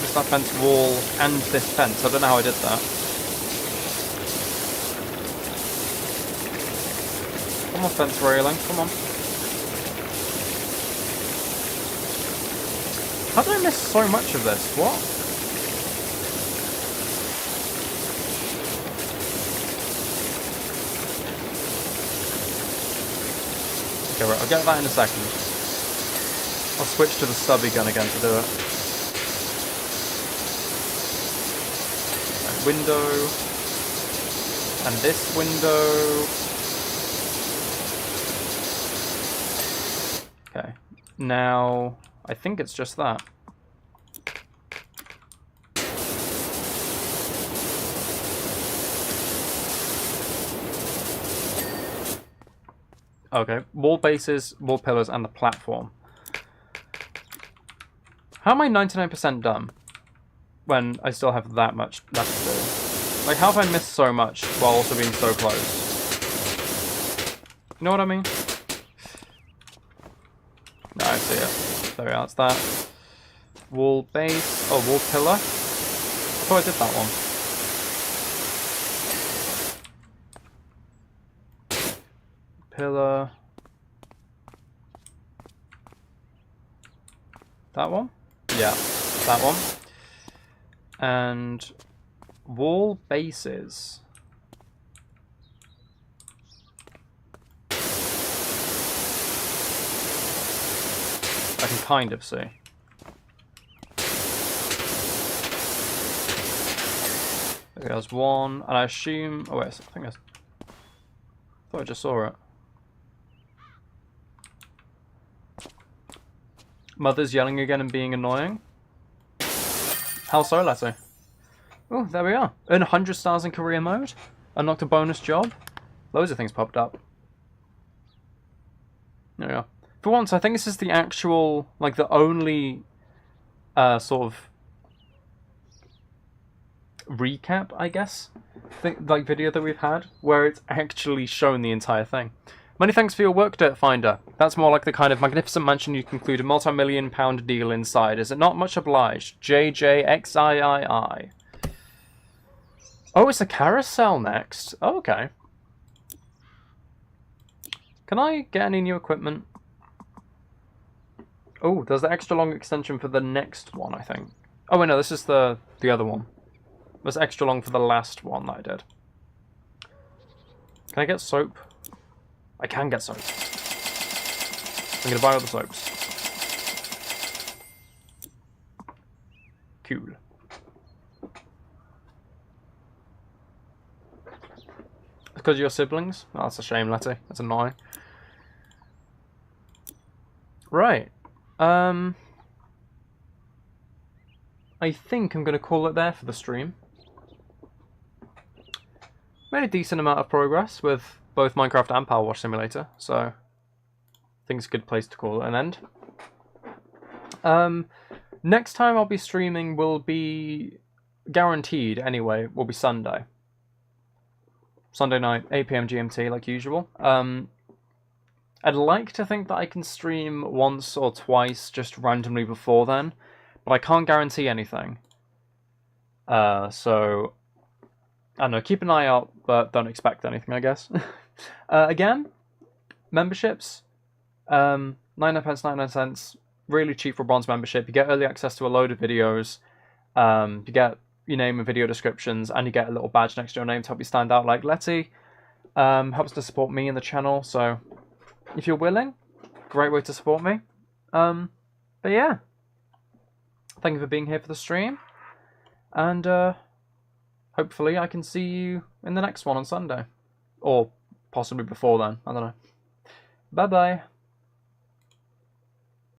A: Missed that fence wall and this fence. I don't know how I did that. Come on, fence railing. Come on. How did I miss so much of this? What? Okay, right, I'll get that in a second. I'll switch to the stubby gun again to do it. Right, window. And this window. Okay. Now, I think it's just that. Okay, wall bases, wall pillars, and the platform. How am I 99% done when I still have that much left to do? Like, how have I missed so much while also being so close? You know what I mean? No, I see it. There we are, it's that. Wall base, oh, wall pillar. I thought I did that one. Pillar. That one? Yeah, that one. And wall bases. I can kind of see. Okay, there's one, and I assume... Oh wait, I think I thought I just saw it. Mother's yelling again and being annoying. How so, Letty? Oh, there we are. Earn 100 stars in career mode. Unlocked a bonus job. Loads of things popped up. There we are. For once, I think this is the actual, like, the only sort of recap, I guess, like video that we've had where it's actually shown the entire thing. Many thanks for your work, Dirt Finder. That's more like the kind of magnificent mansion you conclude a multi-million-pound deal inside. Is it not? Much obliged. JJXIII. Oh, it's a carousel next. Oh, okay. Can I get any new equipment? Oh, there's the extra long extension for the next one, I think. Oh, wait, no, this is the other one. There's extra long for the last one that I did. Can I get soap? I can get soap. I'm gonna buy all the soaps. Cool. Because of your siblings? Oh, that's a shame, Letty. That's annoying. Right. I think I'm going to call it there for the stream. Made a decent amount of progress with both Minecraft and Powerwash Simulator, so I think it's a good place to call it an end. Next time I'll be streaming will be guaranteed anyway, will be Sunday. Sunday night, 8 PM GMT, like usual. I'd like to think that I can stream once or twice just randomly before then, but I can't guarantee anything. So, I don't know, keep an eye out, but don't expect anything, I guess. Again, memberships, 99 cents, really cheap for a bronze membership. You get early access to a load of videos, you get your name and video descriptions, and you get a little badge next to your name to help you stand out like Letty. Helps to support me and the channel, so if you're willing, great way to support me. But yeah, thank you for being here for the stream, and hopefully I can see you in the next one on Sunday, or possibly before then, I don't know. Bye bye.